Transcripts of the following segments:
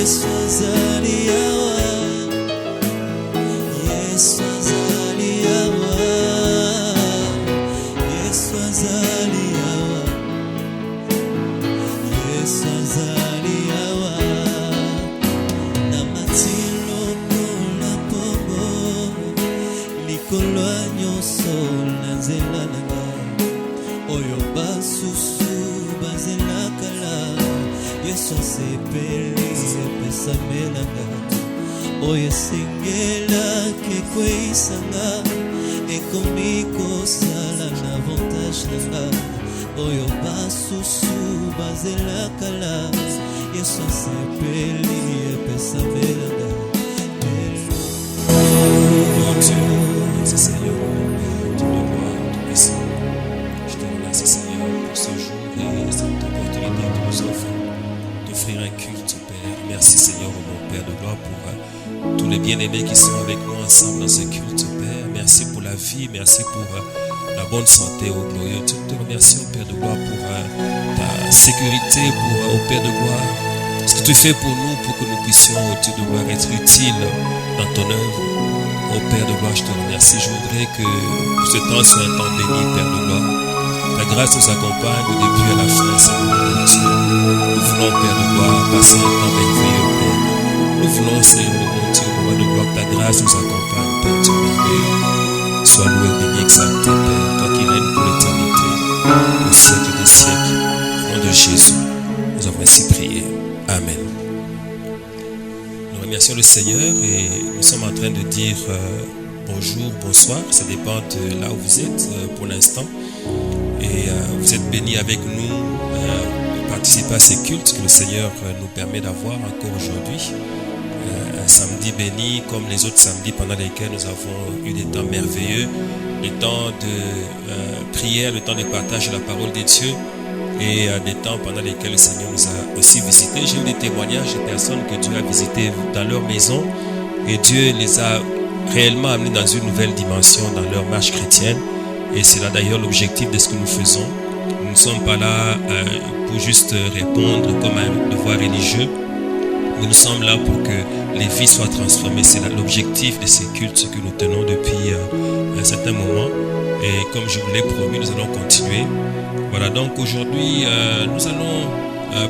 Yesu azali awa, Yesu azali awa, Yesu azali awa, Yesu azali awa. Na matilo kola pombo, likolo nyonso na nzela nanga, oyo basusu bazela kala, Yesu asepeli epesamelanga, oyo esengelaki ekweisanga, ekomi kosala na avantage nanga, oyo basusu bazela kala, Yesu asepeli epesamelanga. Mon Dieu, merci Seigneur, tu me vois, tu me sais. Je te remercie Seigneur pour ce jour et cette opportunité que nous offres d'offrir un culte, Père. Merci Seigneur, mon Père de gloire, pour tous les bien-aimés qui sont avec nous ensemble dans ce culte, Père. Merci pour la vie, merci pour la bonne santé, ô glorieux. Te remercie, ô Père de gloire, pour ta sécurité, pour, ô Père de gloire, ce que tu fais pour nous, pour que nous puissions, ô Dieu de gloire, être utiles dans ton œuvre. Ô Père de gloire, je te remercie. Je voudrais que ce temps soit un temps béni, Père de gloire. Ta grâce nous accompagne du début à la fin, Seigneur mon Dieu. Nous voulons, Père de gloire, passer un temps merveilleux, Père. Nous voulons, Seigneur mon Dieu, roi de gloire, que ta grâce nous accompagne, Père Dieu merveilleux. Sois loué, béni, exalté, Père, toi qui règnes pour l'éternité, au siècle des siècles. Au nom de Jésus, nous avons ainsi prié. Amen. Nous remercions le Seigneur et nous sommes en train de dire bonjour, bonsoir. Ça dépend de là où vous êtes pour l'instant. Et vous êtes bénis avec nous, participez à ces cultes que le Seigneur nous permet d'avoir encore aujourd'hui. Un samedi béni comme les autres samedis pendant lesquels nous avons eu des temps merveilleux, des temps de prière, le temps de partage de la parole de Dieu et des temps pendant lesquels le Seigneur nous a aussi visités. J'ai eu des témoignages de personnes que Dieu a visitées dans leur maison et Dieu les a réellement amenés dans une nouvelle dimension dans leur marche chrétienne. Et c'est là d'ailleurs l'objectif de ce que nous faisons. Nous ne sommes pas là pour juste répondre comme un devoir religieux, mais nous sommes là pour que les vies soient transformées. C'est l'objectif de ces cultes que nous tenons depuis un certain moment. Et comme je vous l'ai promis, nous allons continuer. Voilà, donc aujourd'hui, nous allons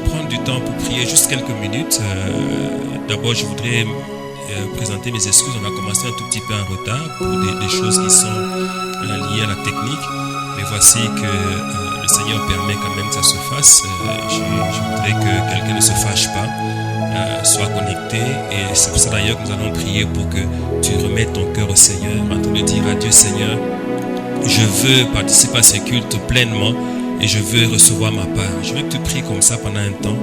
prendre du temps pour prier juste quelques minutes. D'abord, je voudrais présenter mes excuses. On a commencé un tout petit peu en retard pour des choses qui sont liées à la technique. Mais voici que le Seigneur permet quand même que ça se fasse. Je voudrais que quelqu'un ne se fâche pas, soit connecté. Et c'est pour ça d'ailleurs que nous allons prier pour que tu remettes ton cœur au Seigneur, en train de dire à Dieu, Seigneur, je veux participer à ce culte pleinement et je veux recevoir ma part. Je veux que tu pries comme ça pendant un temps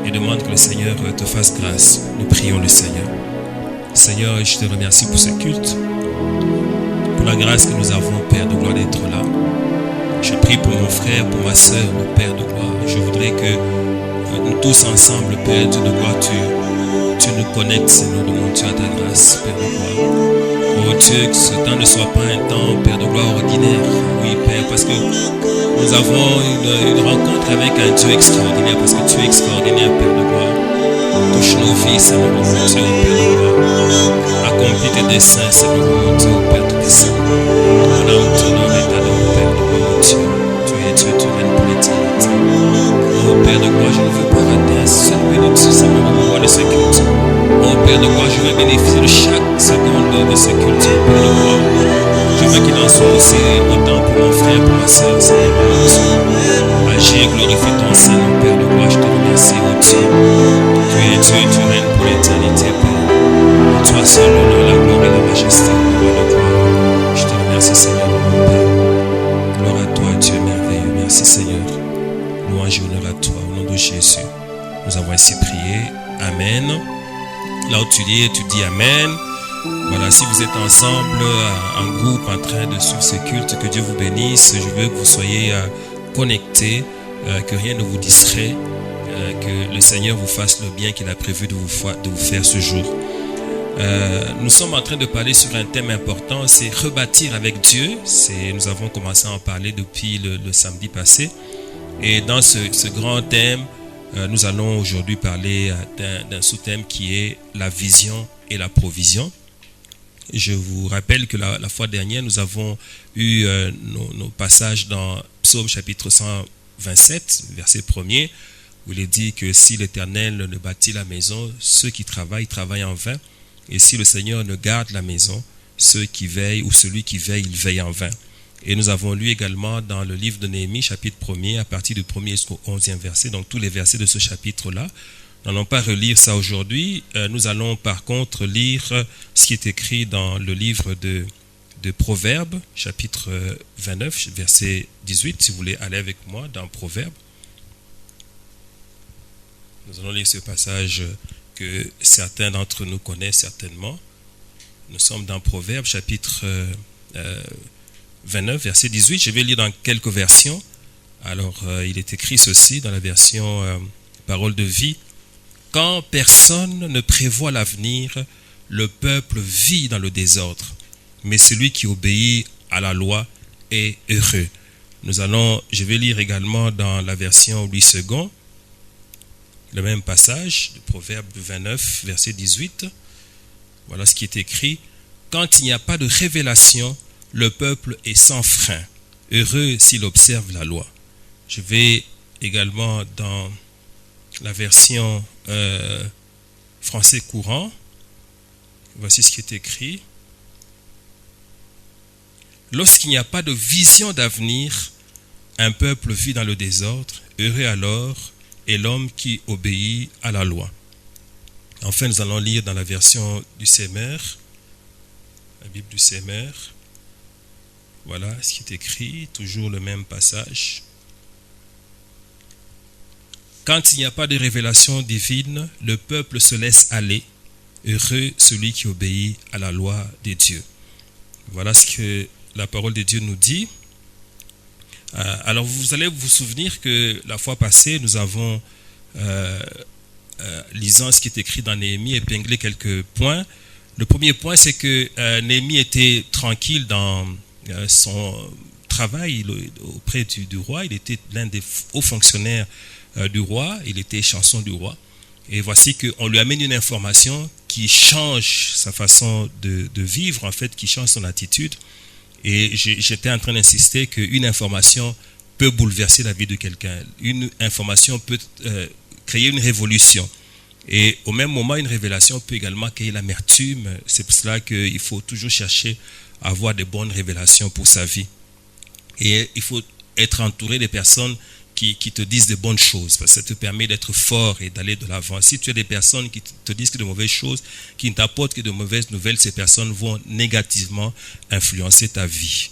et demande que le Seigneur te fasse grâce. Nous prions le Seigneur. Seigneur, je te remercie pour ce culte, pour la grâce que nous avons, Père de gloire, d'être là. Je prie pour mon frère, pour ma soeur, mon Père de gloire. Je voudrais que nous tous ensemble, Père Dieu de gloire, tu nous connectes, Seigneur de mon Dieu, à ta grâce, Père de gloire. Oh Dieu, que ce temps ne soit pas un temps, Père de gloire, ordinaire. Oui, Père, parce que nous avons une rencontre avec un Dieu extraordinaire, parce que tu es extraordinaire, Père de gloire. Touche nos vies, Seigneur de mon Dieu, Père de gloire. Accomplis tes desseins, Seigneur de mon Dieu, Père Tout-Puissant. Mon âme t'honore et t'adore, Père de mon Dieu. Tu es Dieu, tu règnes pour l'éternité. Oh Père de gloire, je ne veux pas rater un seul minute, Seigneur de gloire, de ce culte. Oh Père de gloire, je veux bénéficier de chaque seconde de ce culte, Père de gloire. Je veux qu'il en soit aussi autant pour mon frère, pour ma soeur, Seigneur de mon Dieu. Agis et glorifie ton Seigneur, Père de gloire, je te remercie, oh Dieu. Tu es Dieu, tu règnes pour l'éternité, Père. En toi seul l'honneur, la gloire et la majesté, roi de gloire. Je te remercie, Seigneur, mon Père. Gloire à toi, Dieu merveilleux. Merci, Seigneur. Louange et honneur à toi, au nom de Jésus. Nous avons ainsi prié. Amen. Là où tu dis Amen. Voilà, si vous êtes ensemble, en groupe, en train de suivre ce culte, que Dieu vous bénisse. Je veux que vous soyez connectés, que rien ne vous distrait, que le Seigneur vous fasse le bien qu'il a prévu de vous faire ce jour. Nous sommes en train de parler sur un thème important, c'est rebâtir avec Dieu. Nous avons commencé à en parler depuis le samedi passé. Et dans ce grand thème, Nous allons aujourd'hui parler d'un sous-thème qui est la vision et la provision. Je vous rappelle que la fois dernière, nous avons eu nos passages dans Psaume chapitre 127, verset 1er, où il est dit que si l'Éternel ne bâtit la maison, ceux qui travaillent en vain. Et si le Seigneur ne garde la maison, ceux qui veillent ou celui qui veille, il veille en vain. Et nous avons lu également dans le livre de Néhémie, chapitre 1er, à partir du 1er jusqu'au 11e verset, donc tous les versets de ce chapitre-là. Nous n'allons pas relire ça aujourd'hui. Nous allons par contre lire ce qui est écrit dans le livre de Proverbes, chapitre 29, verset 18, si vous voulez aller avec moi dans Proverbes. Nous allons lire ce passage que certains d'entre nous connaissent certainement. Nous sommes dans Proverbes, chapitre 29, verset 18. Je vais lire dans quelques versions. Alors, il est écrit ceci dans la version Parole de vie. Quand personne ne prévoit l'avenir, le peuple vit dans le désordre. Mais celui qui obéit à la loi est heureux. Je vais lire également dans la version Louis II, le même passage de Proverbe 29, verset 18. Voilà ce qui est écrit. Quand il n'y a pas de révélation, le peuple est sans frein, heureux s'il observe la loi. Je vais également dans la version français courant. Voici ce qui est écrit. Lorsqu'il n'y a pas de vision d'avenir, un peuple vit dans le désordre, heureux alors est l'homme qui obéit à la loi. Enfin, nous allons lire dans la version du Semmer, la Bible du Semmer. Voilà ce qui est écrit, toujours le même passage. Quand il n'y a pas de révélation divine, le peuple se laisse aller. Heureux celui qui obéit à la loi de Dieu. Voilà ce que la parole de Dieu nous dit. Alors vous allez vous souvenir que la fois passée, nous avons, lisant ce qui est écrit dans Néhémie, épinglé quelques points. Le premier point, c'est que Néhémie était tranquille dans son travail auprès du roi. Il était l'un des hauts fonctionnaires du roi, il était chanson du roi. Et voici qu'on lui amène une information qui change sa façon de vivre, en fait, qui change son attitude. Et j'étais en train d'insister qu'une information peut bouleverser la vie de quelqu'un. Une information peut créer une révolution. Et au même moment, une révélation peut également créer l'amertume. C'est pour cela qu'il faut toujours chercher à avoir de bonnes révélations pour sa vie. Et il faut être entouré des personnes qui te disent de bonnes choses, parce que ça te permet d'être fort et d'aller de l'avant. Si tu as des personnes qui te disent que de mauvaises choses, qui ne t'apportent que de mauvaises nouvelles, ces personnes vont négativement influencer ta vie.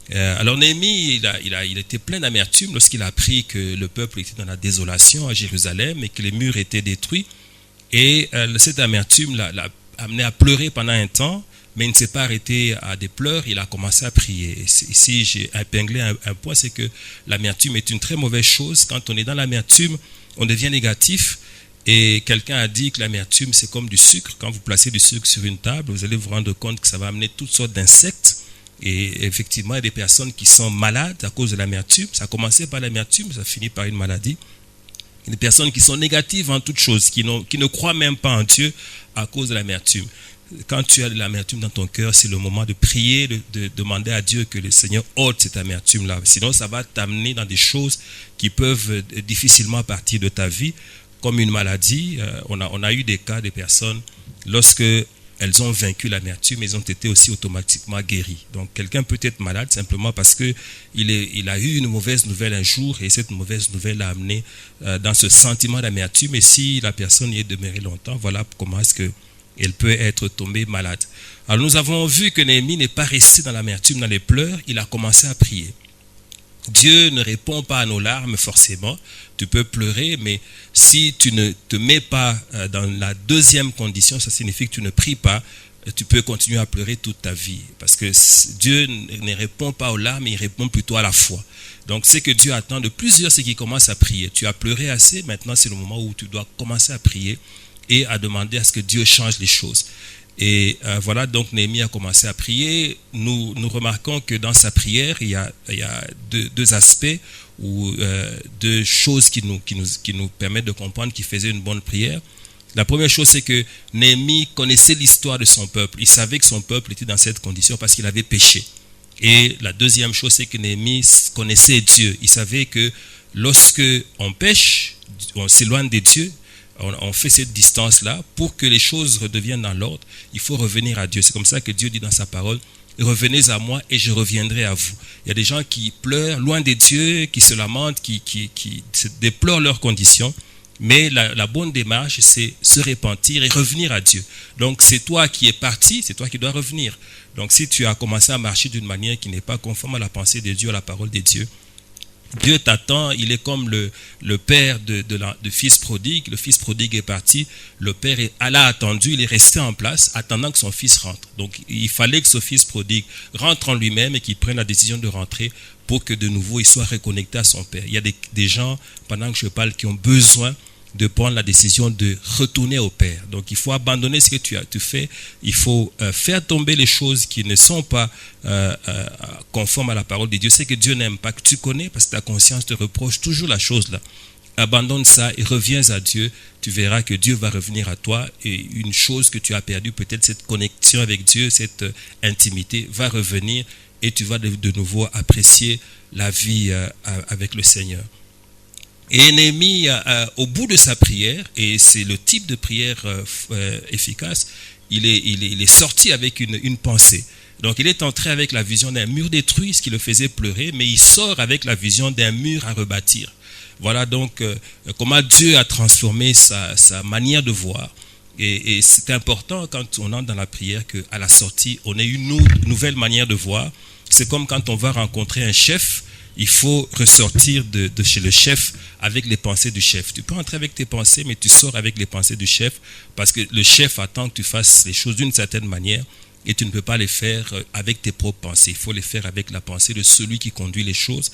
Alors Néhémie, il était plein d'amertume lorsqu'il a appris que le peuple était dans la désolation à Jérusalem et que les murs étaient détruits. Et cette amertume l'a amené à pleurer pendant un temps, mais il ne s'est pas arrêté à des pleurs, il a commencé à prier. Et ici, j'ai épinglé un point, c'est que l'amertume est une très mauvaise chose. Quand on est dans l'amertume, on devient négatif. Et quelqu'un a dit que l'amertume, c'est comme du sucre. Quand vous placez du sucre sur une table, vous allez vous rendre compte que ça va amener toutes sortes d'insectes. Et effectivement, il y a des personnes qui sont malades à cause de l'amertume. Ça a commencé par l'amertume, ça finit par une maladie. Il y a des personnes qui sont négatives en toutes choses, qui ne croient même pas en Dieu à cause de l'amertume. Quand tu as de l'amertume dans ton cœur, c'est le moment de prier, de demander à Dieu que le Seigneur ôte cette amertume-là. Sinon, ça va t'amener dans des choses qui peuvent difficilement partir de ta vie, comme une maladie. On a eu des cas de personnes, lorsque elles ont vaincu l'amertume, elles ont été aussi automatiquement guéries. Donc, quelqu'un peut être malade simplement parce qu'il a eu une mauvaise nouvelle un jour, et cette mauvaise nouvelle l'a amené dans ce sentiment d'amertume. Et si la personne y est demeurée longtemps, voilà comment est-ce qu'elle peut être tombée malade. Alors nous avons vu que Néhémie n'est pas resté dans l'amertume, dans les pleurs, il a commencé à prier. Dieu ne répond pas à nos larmes forcément, tu peux pleurer, mais si tu ne te mets pas dans la deuxième condition, ça signifie que tu ne pries pas, tu peux continuer à pleurer toute ta vie. Parce que Dieu ne répond pas aux larmes, il répond plutôt à la foi. Donc ce que Dieu attend de plusieurs, c'est qu'il commence à prier. Tu as pleuré assez, maintenant c'est le moment où tu dois commencer à prier et à demander à ce que Dieu change les choses. Et voilà, donc Néhémie a commencé à prier. Nous remarquons que dans sa prière, il y a deux aspects ou deux choses qui nous permettent de comprendre qu'il faisait une bonne prière. La première chose, c'est que Néhémie connaissait l'histoire de son peuple. Il savait que son peuple était dans cette condition parce qu'il avait péché. Et la deuxième chose, c'est que Néhémie connaissait Dieu. Il savait que lorsque on pêche, on s'éloigne de Dieu, on fait cette distance-là, pour que les choses redeviennent dans l'ordre, il faut revenir à Dieu. C'est comme ça que Dieu dit dans sa parole, revenez à moi et je reviendrai à vous. Il y a des gens qui pleurent loin de Dieu, qui se lamentent, qui déplorent leurs conditions. Mais la bonne démarche, c'est se repentir et revenir à Dieu. Donc c'est toi qui es parti, c'est toi qui dois revenir. Donc si tu as commencé à marcher d'une manière qui n'est pas conforme à la pensée de Dieu, à la parole de Dieu, Dieu t'attend. Il est comme le père de fils prodigue. Le fils prodigue est parti, le père l'a attendu, il est resté en place attendant que son fils rentre. Donc il fallait que ce fils prodigue rentre en lui-même et qu'il prenne la décision de rentrer pour que de nouveau il soit reconnecté à son père. Il y a des gens, pendant que je parle, qui ont besoin de prendre la décision de retourner au Père. Donc il faut abandonner ce que tu fais, il faut faire tomber les choses qui ne sont pas conformes à la parole de Dieu. C'est que Dieu n'aime pas, que tu connais, parce que ta conscience te reproche toujours la chose là. Abandonne ça et reviens à Dieu, tu verras que Dieu va revenir à toi, et une chose que tu as perdue, peut-être cette connexion avec Dieu, cette intimité, va revenir et tu vas de nouveau apprécier la vie avec le Seigneur. Et Néhémie, au bout de sa prière, et c'est le type de prière efficace, il est sorti avec une pensée. Donc il est entré avec la vision d'un mur détruit, ce qui le faisait pleurer, mais il sort avec la vision d'un mur à rebâtir. Voilà donc comment Dieu a transformé sa manière de voir. Et c'est important quand on entre dans la prière qu'à la sortie, on ait une nouvelle manière de voir. C'est comme quand on va rencontrer un chef. Il faut ressortir de chez le chef avec les pensées du chef. Tu peux entrer avec tes pensées, mais tu sors avec les pensées du chef, parce que le chef attend que tu fasses les choses d'une certaine manière et tu ne peux pas les faire avec tes propres pensées. Il faut les faire avec la pensée de celui qui conduit les choses.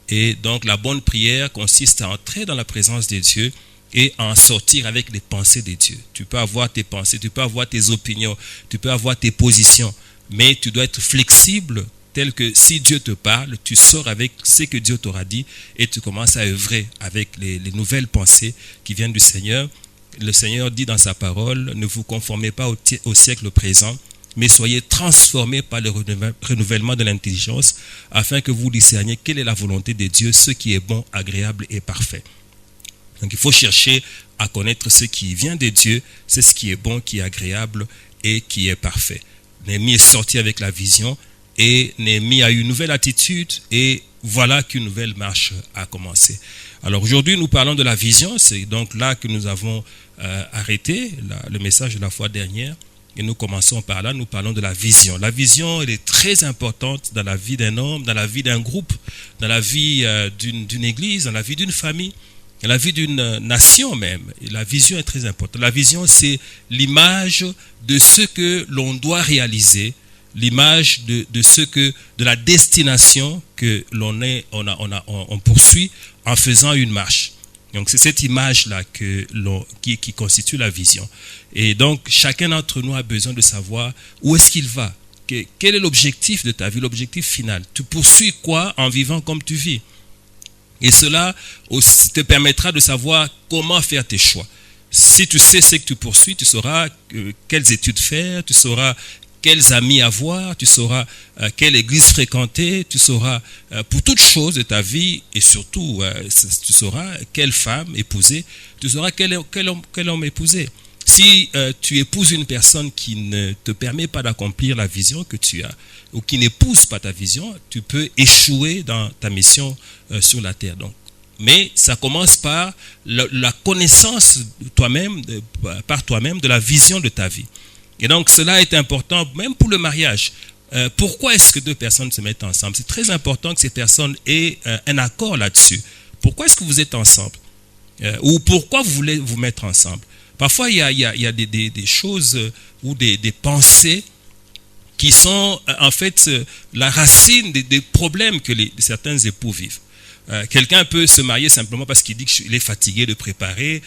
Et donc la bonne prière consiste à entrer dans la présence de Dieu et à en sortir avec les pensées de Dieu. Tu peux avoir tes pensées, tu peux avoir tes opinions, tu peux avoir tes positions, mais tu dois être flexible, tel que si Dieu te parle, tu sors avec ce que Dieu t'aura dit et tu commences à œuvrer avec les nouvelles pensées qui viennent du Seigneur. Le Seigneur dit dans sa parole, ne vous conformez pas au siècle présent, mais soyez transformés par le renouvellement de l'intelligence, afin que vous discerniez quelle est la volonté de Dieu, ce qui est bon, agréable et parfait. Donc il faut chercher à connaître ce qui vient de Dieu, c'est ce qui est bon, qui est agréable et qui est parfait. Néhémie est sorti avec la vision, et Néhémie a eu une nouvelle attitude, et voilà qu'une nouvelle marche a commencé. Alors aujourd'hui, nous parlons de la vision. C'est donc là que nous avons arrêté le message de la fois dernière. Et nous commençons par là, nous parlons de la vision. La vision, elle est très importante dans la vie d'un homme, dans la vie d'un groupe, dans la vie d'une église, dans la vie d'une famille, dans la vie d'une nation même. Et la vision est très importante. La vision, c'est l'image de ce que l'on doit réaliser, l'image de la destination que on poursuit en faisant une marche. Donc c'est cette image-là qui constitue la vision. Et donc chacun d'entre nous a besoin de savoir où est-ce qu'il va. Quel est l'objectif de ta vie, l'objectif final. Tu poursuis quoi en vivant comme tu vis? Et cela aussi te permettra de savoir comment faire tes choix. Si tu sais ce que tu poursuis, tu sauras quelles études faire, tu sauras quels amis avoir, tu sauras quelle église fréquenter, tu sauras pour toute chose de ta vie, et surtout tu sauras quelle femme épouser, tu sauras quel homme épouser. Si tu épouses une personne qui ne te permet pas d'accomplir la vision que tu as, ou qui n'épouse pas ta vision, tu peux échouer dans ta mission sur la terre. Donc, mais ça commence par la connaissance par toi-même de la vision de ta vie. Et donc cela est important même pour le mariage. Pourquoi est-ce que deux personnes se mettent ensemble? C'est très important que ces personnes aient un accord là-dessus. Pourquoi est-ce que vous êtes ensemble? Ou pourquoi vous voulez vous mettre ensemble? Parfois il y a des choses ou des pensées qui sont en fait la racine des problèmes que certains époux vivent. Quelqu'un peut se marier simplement parce qu'il dit qu'il est fatigué de préparer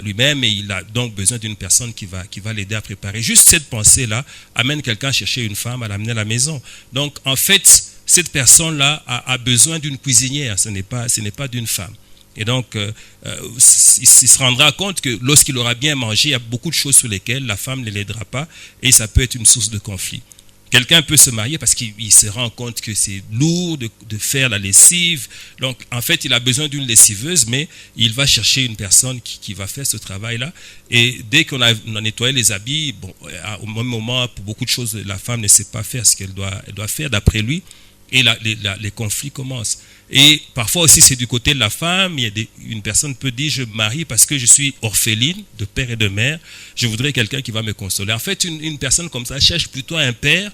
lui-même, et il a donc besoin d'une personne qui va l'aider à préparer. Juste cette pensée-là amène quelqu'un à chercher une femme, à l'amener à la maison. Donc en fait, cette personne-là a besoin d'une cuisinière, ce n'est pas d'une femme. Et donc, il se rendra compte que lorsqu'il aura bien mangé, il y a beaucoup de choses sur lesquelles la femme ne l'aidera pas et ça peut être une source de conflit. Quelqu'un peut se marier parce qu'il se rend compte que c'est lourd de faire la lessive. Donc, en fait, il a besoin d'une lessiveuse, mais il va chercher une personne qui va faire ce travail-là. Et dès qu'on a nettoyé les habits, bon, au même moment, pour beaucoup de choses, la femme ne sait pas faire ce qu'elle doit faire d'après lui. Et les conflits commencent. Et parfois aussi, c'est du côté de la femme. Une personne peut dire, je me marie parce que je suis orpheline de père et de mère. Je voudrais quelqu'un qui va me consoler. En fait, une personne comme ça cherche plutôt un père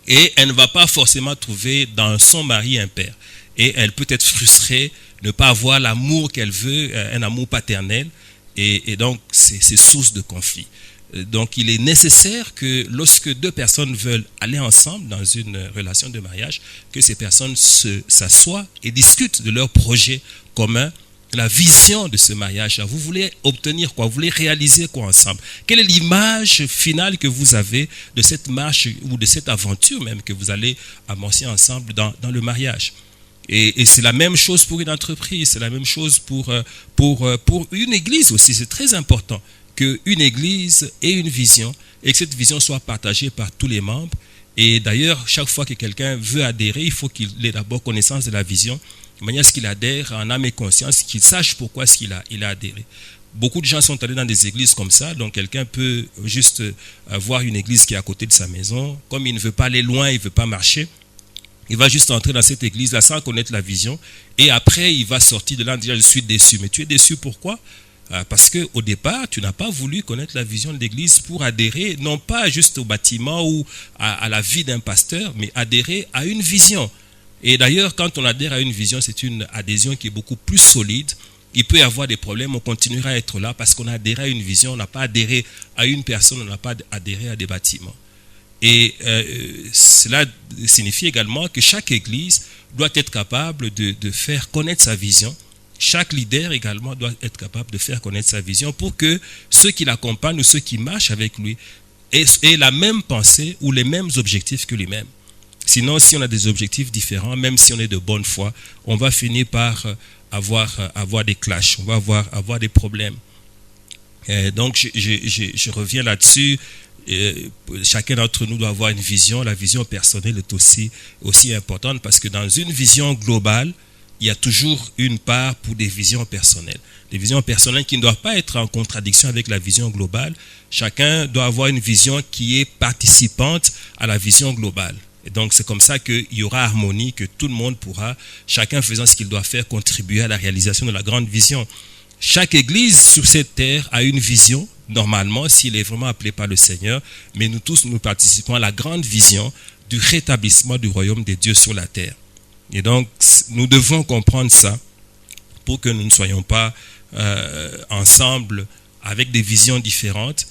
et elle ne va pas forcément trouver dans son mari un père. Et elle peut être frustrée, ne pas avoir l'amour qu'elle veut, un amour paternel. Et donc, c'est source de conflit. Donc, il est nécessaire que lorsque deux personnes veulent aller ensemble dans une relation de mariage, que ces personnes s'assoient et discutent de leur projet commun, la vision de ce mariage. Vous voulez obtenir quoi? Vous voulez réaliser quoi ensemble? Quelle est l'image finale que vous avez de cette marche ou de cette aventure même que vous allez amorcer ensemble dans le mariage? Et c'est la même chose pour une entreprise, c'est la même chose pour une église aussi. C'est très important qu'une église ait une vision et que cette vision soit partagée par tous les membres. Et d'ailleurs, chaque fois que quelqu'un veut adhérer, il faut qu'il ait d'abord connaissance de la vision, de manière à ce qu'il adhère en âme et conscience, qu'il sache pourquoi il a adhéré. Beaucoup de gens sont allés dans des églises comme ça, donc quelqu'un peut juste voir une église qui est à côté de sa maison. Comme il ne veut pas aller loin, il ne veut pas marcher, il va juste entrer dans cette église-là sans connaître la vision. Et après, il va sortir de là en disant, je suis déçu. Mais tu es déçu pourquoi? Parce qu'au départ, tu n'as pas voulu connaître la vision de l'église pour adhérer, non pas juste au bâtiment ou à la vie d'un pasteur, mais adhérer à une vision. Et d'ailleurs, quand on adhère à une vision, c'est une adhésion qui est beaucoup plus solide. Il peut y avoir des problèmes, on continuera à être là parce qu'on a adhéré à une vision, on n'a pas adhéré à une personne, on n'a pas adhéré à des bâtiments. Et cela signifie également que chaque église doit être capable de faire connaître sa vision. Chaque leader également doit être capable de faire connaître sa vision pour que ceux qui l'accompagnent ou ceux qui marchent avec lui aient la même pensée ou les mêmes objectifs que lui-même. Sinon, si on a des objectifs différents, même si on est de bonne foi, on va finir par avoir des clashs, on va avoir des problèmes. Donc, je reviens là-dessus. Chacun d'entre nous doit avoir une vision. La vision personnelle est aussi importante parce que dans une vision globale, il y a toujours une part pour des visions personnelles. Des visions personnelles qui ne doivent pas être en contradiction avec la vision globale. Chacun doit avoir une vision qui est participante à la vision globale. Et donc, c'est comme ça qu'il y aura harmonie, que tout le monde pourra, chacun faisant ce qu'il doit faire, contribuer à la réalisation de la grande vision. Chaque église sur cette terre a une vision, normalement, s'il est vraiment appelé par le Seigneur, mais nous tous, nous participons à la grande vision du rétablissement du royaume de Dieu sur la terre. Et donc, nous devons comprendre ça pour que nous ne soyons pas ensemble avec des visions différentes.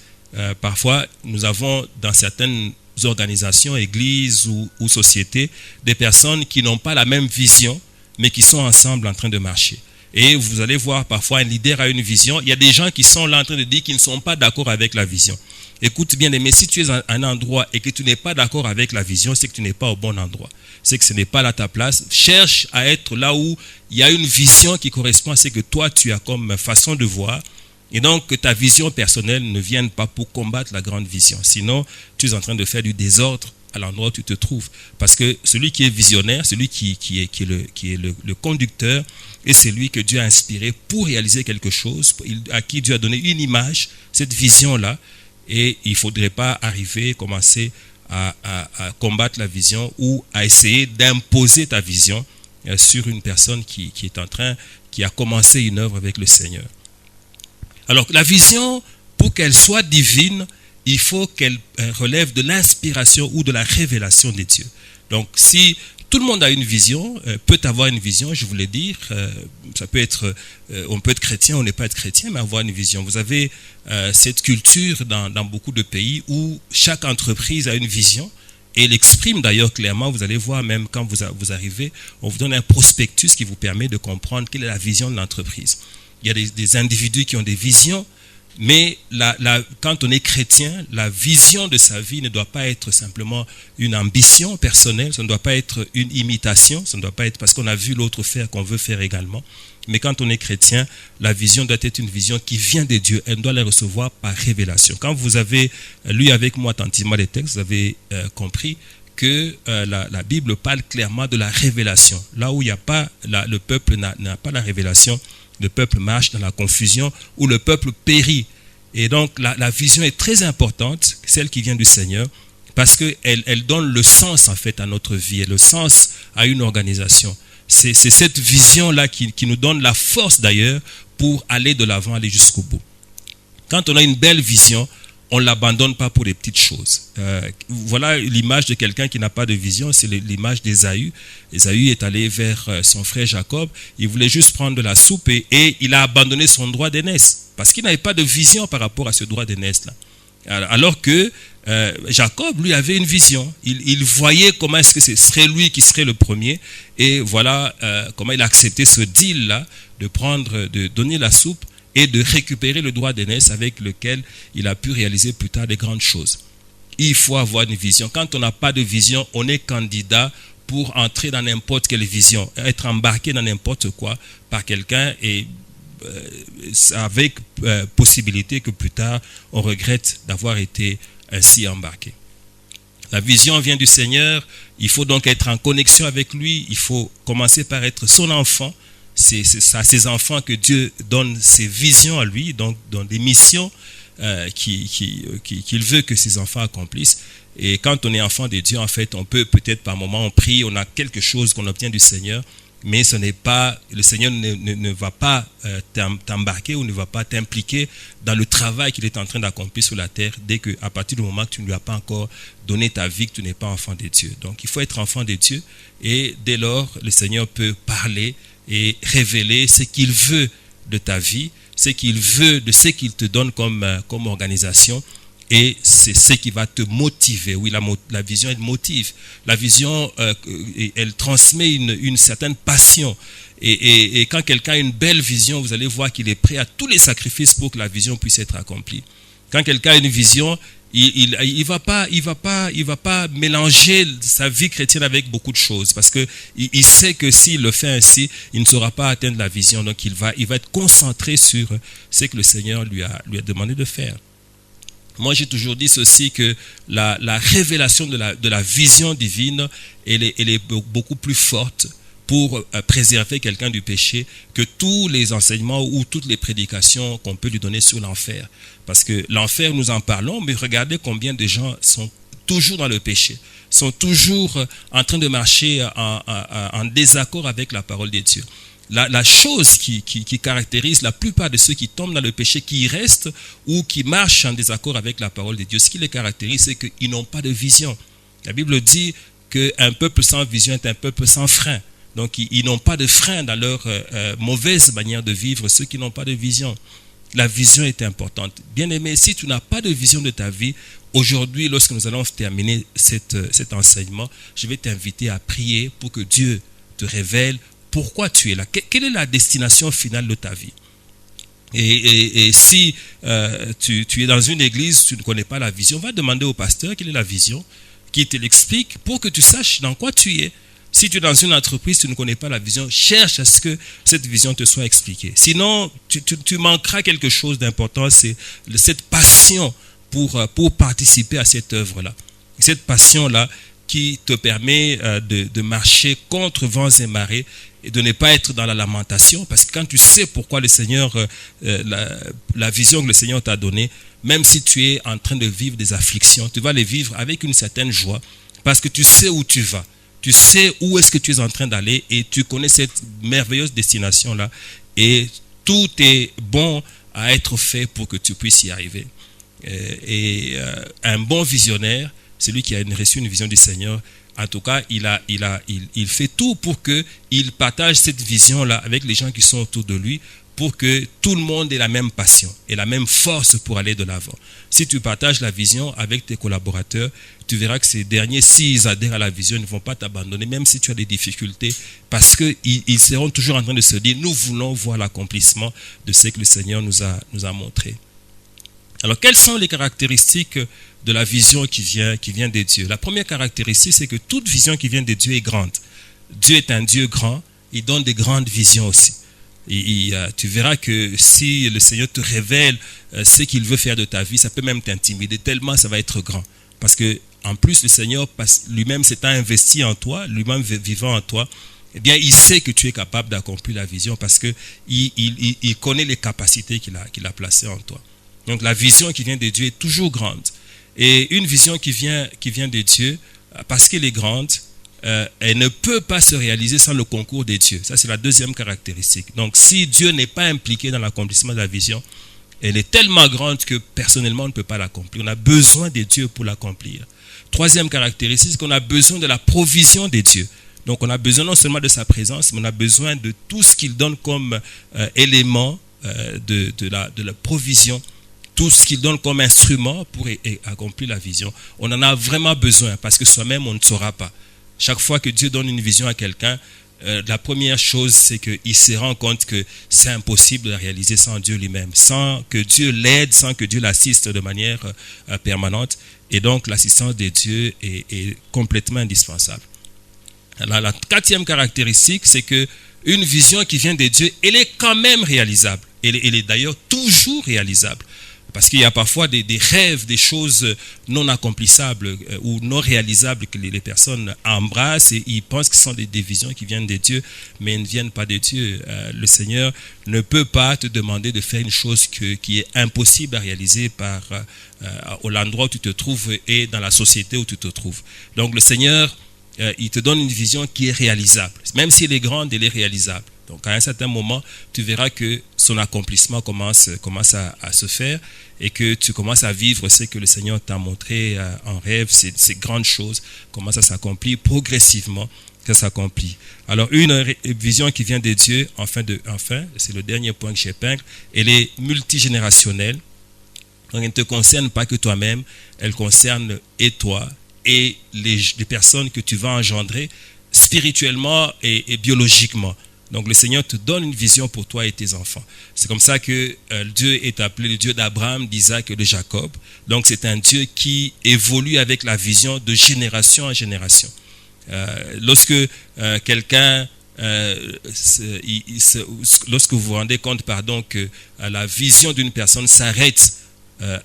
Parfois, nous avons dans certaines organisations, églises ou sociétés, des personnes qui n'ont pas la même vision, mais qui sont ensemble en train de marcher. Et vous allez voir parfois un leader a une vision. Il y a des gens qui sont là en train de dire qu'ils ne sont pas d'accord avec la vision. Écoute bien, mais si tu es à un endroit et que tu n'es pas d'accord avec la vision, c'est que tu n'es pas au bon endroit. C'est que ce n'est pas là ta place. Cherche à être là où il y a une vision qui correspond à ce que toi tu as comme façon de voir. Et donc que ta vision personnelle ne vienne pas pour combattre la grande vision. Sinon, tu es en train de faire du désordre à l'endroit où tu te trouves. Parce que celui qui est visionnaire, celui qui est le conducteur, est celui que Dieu a inspiré pour réaliser quelque chose, à qui Dieu a donné une image, cette vision-là. Et il ne faudrait pas commencer à combattre la vision ou à essayer d'imposer ta vision sur une personne qui a commencé une œuvre avec le Seigneur. Alors, la vision, pour qu'elle soit divine, il faut qu'elle relève de l'inspiration ou de la révélation de Dieu. Donc, si tout le monde a une vision, peut avoir une vision, je voulais dire, ça peut être, on peut être chrétien, on n'est pas être chrétien, mais avoir une vision. Vous avez cette culture dans beaucoup de pays où chaque entreprise a une vision et elle exprime d'ailleurs clairement. Vous allez voir même quand vous arrivez, on vous donne un prospectus qui vous permet de comprendre quelle est la vision de l'entreprise. Il y a des individus qui ont des visions, Mais quand on est chrétien, la vision de sa vie ne doit pas être simplement une ambition personnelle, ça ne doit pas être une imitation, ça ne doit pas être parce qu'on a vu l'autre faire qu'on veut faire également. Mais quand on est chrétien, la vision doit être une vision qui vient de Dieu. Elle doit la recevoir par révélation. Quand vous avez lu avec moi attentivement les textes, vous avez compris que la Bible parle clairement de la révélation. Là où il n'y a pas, le peuple n'a pas la révélation, le peuple marche dans la confusion, où le peuple périt. Et donc la vision est très importante, celle qui vient du Seigneur, parce qu'elle donne le sens en fait à notre vie, et le sens à une organisation. C'est cette vision-là qui nous donne la force d'ailleurs pour aller de l'avant, aller jusqu'au bout. Quand on a une belle vision, on ne l'abandonne pas pour les petites choses. Voilà l'image de quelqu'un qui n'a pas de vision, c'est l'image d'Ésaü. Ésaü est allé vers son frère Jacob, il voulait juste prendre de la soupe et il a abandonné son droit d'aînesse, parce qu'il n'avait pas de vision par rapport à ce droit d'aînesse-là. Alors que Jacob, lui, avait une vision. Il voyait comment est-ce que ce serait lui qui serait le premier. Et voilà comment il a accepté ce deal-là de donner la soupe et de récupérer le droit d'aînesse avec lequel il a pu réaliser plus tard des grandes choses. Il faut avoir une vision. Quand on n'a pas de vision, on est candidat pour entrer dans n'importe quelle vision, être embarqué dans n'importe quoi par quelqu'un et avec possibilité que plus tard on regrette d'avoir été ainsi embarqué. La vision vient du Seigneur, il faut donc être en connexion avec lui, il faut commencer par être son enfant. C'est à ses enfants que Dieu donne ses visions à lui, donc dans des missions qu'il veut que ses enfants accomplissent. Et quand on est enfant de Dieu, en fait, on peut peut-être par moment on prie, on a quelque chose qu'on obtient du Seigneur, mais ce n'est pas, le Seigneur ne va pas t'embarquer ou ne va pas t'impliquer dans le travail qu'il est en train d'accomplir sur la terre à partir du moment que tu ne lui as pas encore donné ta vie, que tu n'es pas enfant de Dieu. Donc il faut être enfant de Dieu et dès lors le Seigneur peut parler et révéler ce qu'il veut de ta vie, ce qu'il veut de ce qu'il te donne comme organisation. Et c'est ce qui va te motiver. Oui, la vision, elle motive. La vision, elle transmet une certaine passion. Et quand quelqu'un a une belle vision, vous allez voir qu'il est prêt à tous les sacrifices pour que la vision puisse être accomplie. Quand quelqu'un a une vision, il va pas mélanger sa vie chrétienne avec beaucoup de choses, parce que il sait que s'il le fait ainsi, il ne saura pas atteindre la vision. Donc il va être concentré sur ce que le Seigneur lui a demandé de faire. Moi, j'ai toujours dit ceci, que la révélation de la vision divine, elle est beaucoup plus forte pour préserver quelqu'un du péché que tous les enseignements ou toutes les prédications qu'on peut lui donner sur l'enfer. Parce que l'enfer, nous en parlons, mais regardez combien de gens sont toujours dans le péché, sont toujours en train de marcher en désaccord avec la parole de Dieu. La chose qui caractérise la plupart de ceux qui tombent dans le péché, qui y restent ou qui marchent en désaccord avec la parole de Dieu, ce qui les caractérise, c'est qu'ils n'ont pas de vision. La Bible dit qu'un peuple sans vision est un peuple sans frein. Donc ils n'ont pas de frein dans leur mauvaise manière de vivre, ceux qui n'ont pas de vision. La vision est importante. Bien-aimé, si tu n'as pas de vision de ta vie, aujourd'hui, lorsque nous allons terminer cet enseignement, je vais t'inviter à prier pour que Dieu te révèle pourquoi tu es là. Quelle est la destination finale de ta vie? Et si tu es dans une église, tu ne connais pas la vision, va demander au pasteur quelle est la vision, qu'il te l'explique pour que tu saches dans quoi tu es. Si tu es dans une entreprise, tu ne connais pas la vision, cherche à ce que cette vision te soit expliquée. Sinon, tu manqueras quelque chose d'important, c'est cette passion pour participer à cette œuvre-là. Cette passion-là qui te permet de marcher contre vents et marées et de ne pas être dans la lamentation, parce que quand tu sais pourquoi le Seigneur, la vision que le Seigneur t'a donnée, même si tu es en train de vivre des afflictions, tu vas les vivre avec une certaine joie, parce que tu sais où tu vas, tu sais où est-ce que tu es en train d'aller et tu connais cette merveilleuse destination-là et tout est bon à être fait pour que tu puisses y arriver. Un bon visionnaire, celui qui a reçu une vision du Seigneur, en tout cas, il fait tout pour qu'il partage cette vision-là avec les gens qui sont autour de lui, pour que tout le monde ait la même passion et la même force pour aller de l'avant. Si tu partages la vision avec tes collaborateurs, tu verras que ces derniers, s'ils adhèrent à la vision, ils ne vont pas t'abandonner, même si tu as des difficultés, parce qu'ils seront toujours en train de se dire, nous voulons voir l'accomplissement de ce que le Seigneur nous a montré. Alors, quelles sont les caractéristiques de la vision qui vient de Dieu? La première caractéristique, c'est que toute vision qui vient de Dieu est grande. Dieu est un Dieu grand, il donne des grandes visions aussi. Tu verras que si le Seigneur te révèle ce qu'il veut faire de ta vie, ça peut même t'intimider tellement ça va être grand. Parce que en plus, le Seigneur lui-même s'étant investi en toi, lui-même vivant en toi, eh bien, il sait que tu es capable d'accomplir la vision parce que il connaît les capacités qu'il a placées en toi. Donc, la vision qui vient de Dieu est toujours grande. Et une vision qui vient de Dieu, parce qu'elle est grande, elle ne peut pas se réaliser sans le concours de Dieu. Ça, c'est la deuxième caractéristique. Donc, si Dieu n'est pas impliqué dans l'accomplissement de la vision, elle est tellement grande que personnellement, on ne peut pas l'accomplir. On a besoin de Dieu pour l'accomplir. Troisième caractéristique, c'est qu'on a besoin de la provision de Dieu. Donc, on a besoin non seulement de sa présence, mais on a besoin de tout ce qu'il donne comme élément de la provision, tout ce qu'il donne comme instrument pour accomplir la vision. On en a vraiment besoin parce que soi-même, on ne saura pas. Chaque fois que Dieu donne une vision à quelqu'un, la première chose, c'est qu'il se rend compte que c'est impossible de la réaliser sans Dieu lui-même, sans que Dieu l'aide, sans que Dieu l'assiste de manière permanente. Et donc, l'assistance de Dieu est complètement indispensable. Alors, la quatrième caractéristique, c'est que une vision qui vient de Dieu, elle est quand même réalisable. Elle est d'ailleurs toujours réalisable. Parce qu'il y a parfois des rêves, des choses non accomplissables ou non réalisables que les personnes embrassent et ils pensent que ce sont des visions qui viennent de Dieu, mais elles ne viennent pas de Dieu. Le Seigneur ne peut pas te demander de faire une chose qui est impossible à réaliser à l'endroit où tu te trouves et dans la société où tu te trouves. Donc le Seigneur, il te donne une vision qui est réalisable. Même si elle est grande, elle est réalisable. Donc à un certain moment, tu verras que son accomplissement commence à se faire et que tu commences à vivre ce que le Seigneur t'a montré en rêve, ces grandes choses commencent à s'accomplir progressivement, ça s'accomplit. Alors une vision qui vient de Dieu, enfin, c'est le dernier point que j'épingle, elle est multigénérationnelle. Donc elle ne te concerne pas que toi-même, elle concerne et toi et les personnes que tu vas engendrer spirituellement et biologiquement. Donc le Seigneur te donne une vision pour toi et tes enfants. C'est comme ça que Dieu est appelé le Dieu d'Abraham, d'Isaac et de Jacob. Donc c'est un Dieu qui évolue avec la vision de génération en génération. Lorsque quelqu'un, lorsque vous vous rendez compte, que la vision d'une personne s'arrête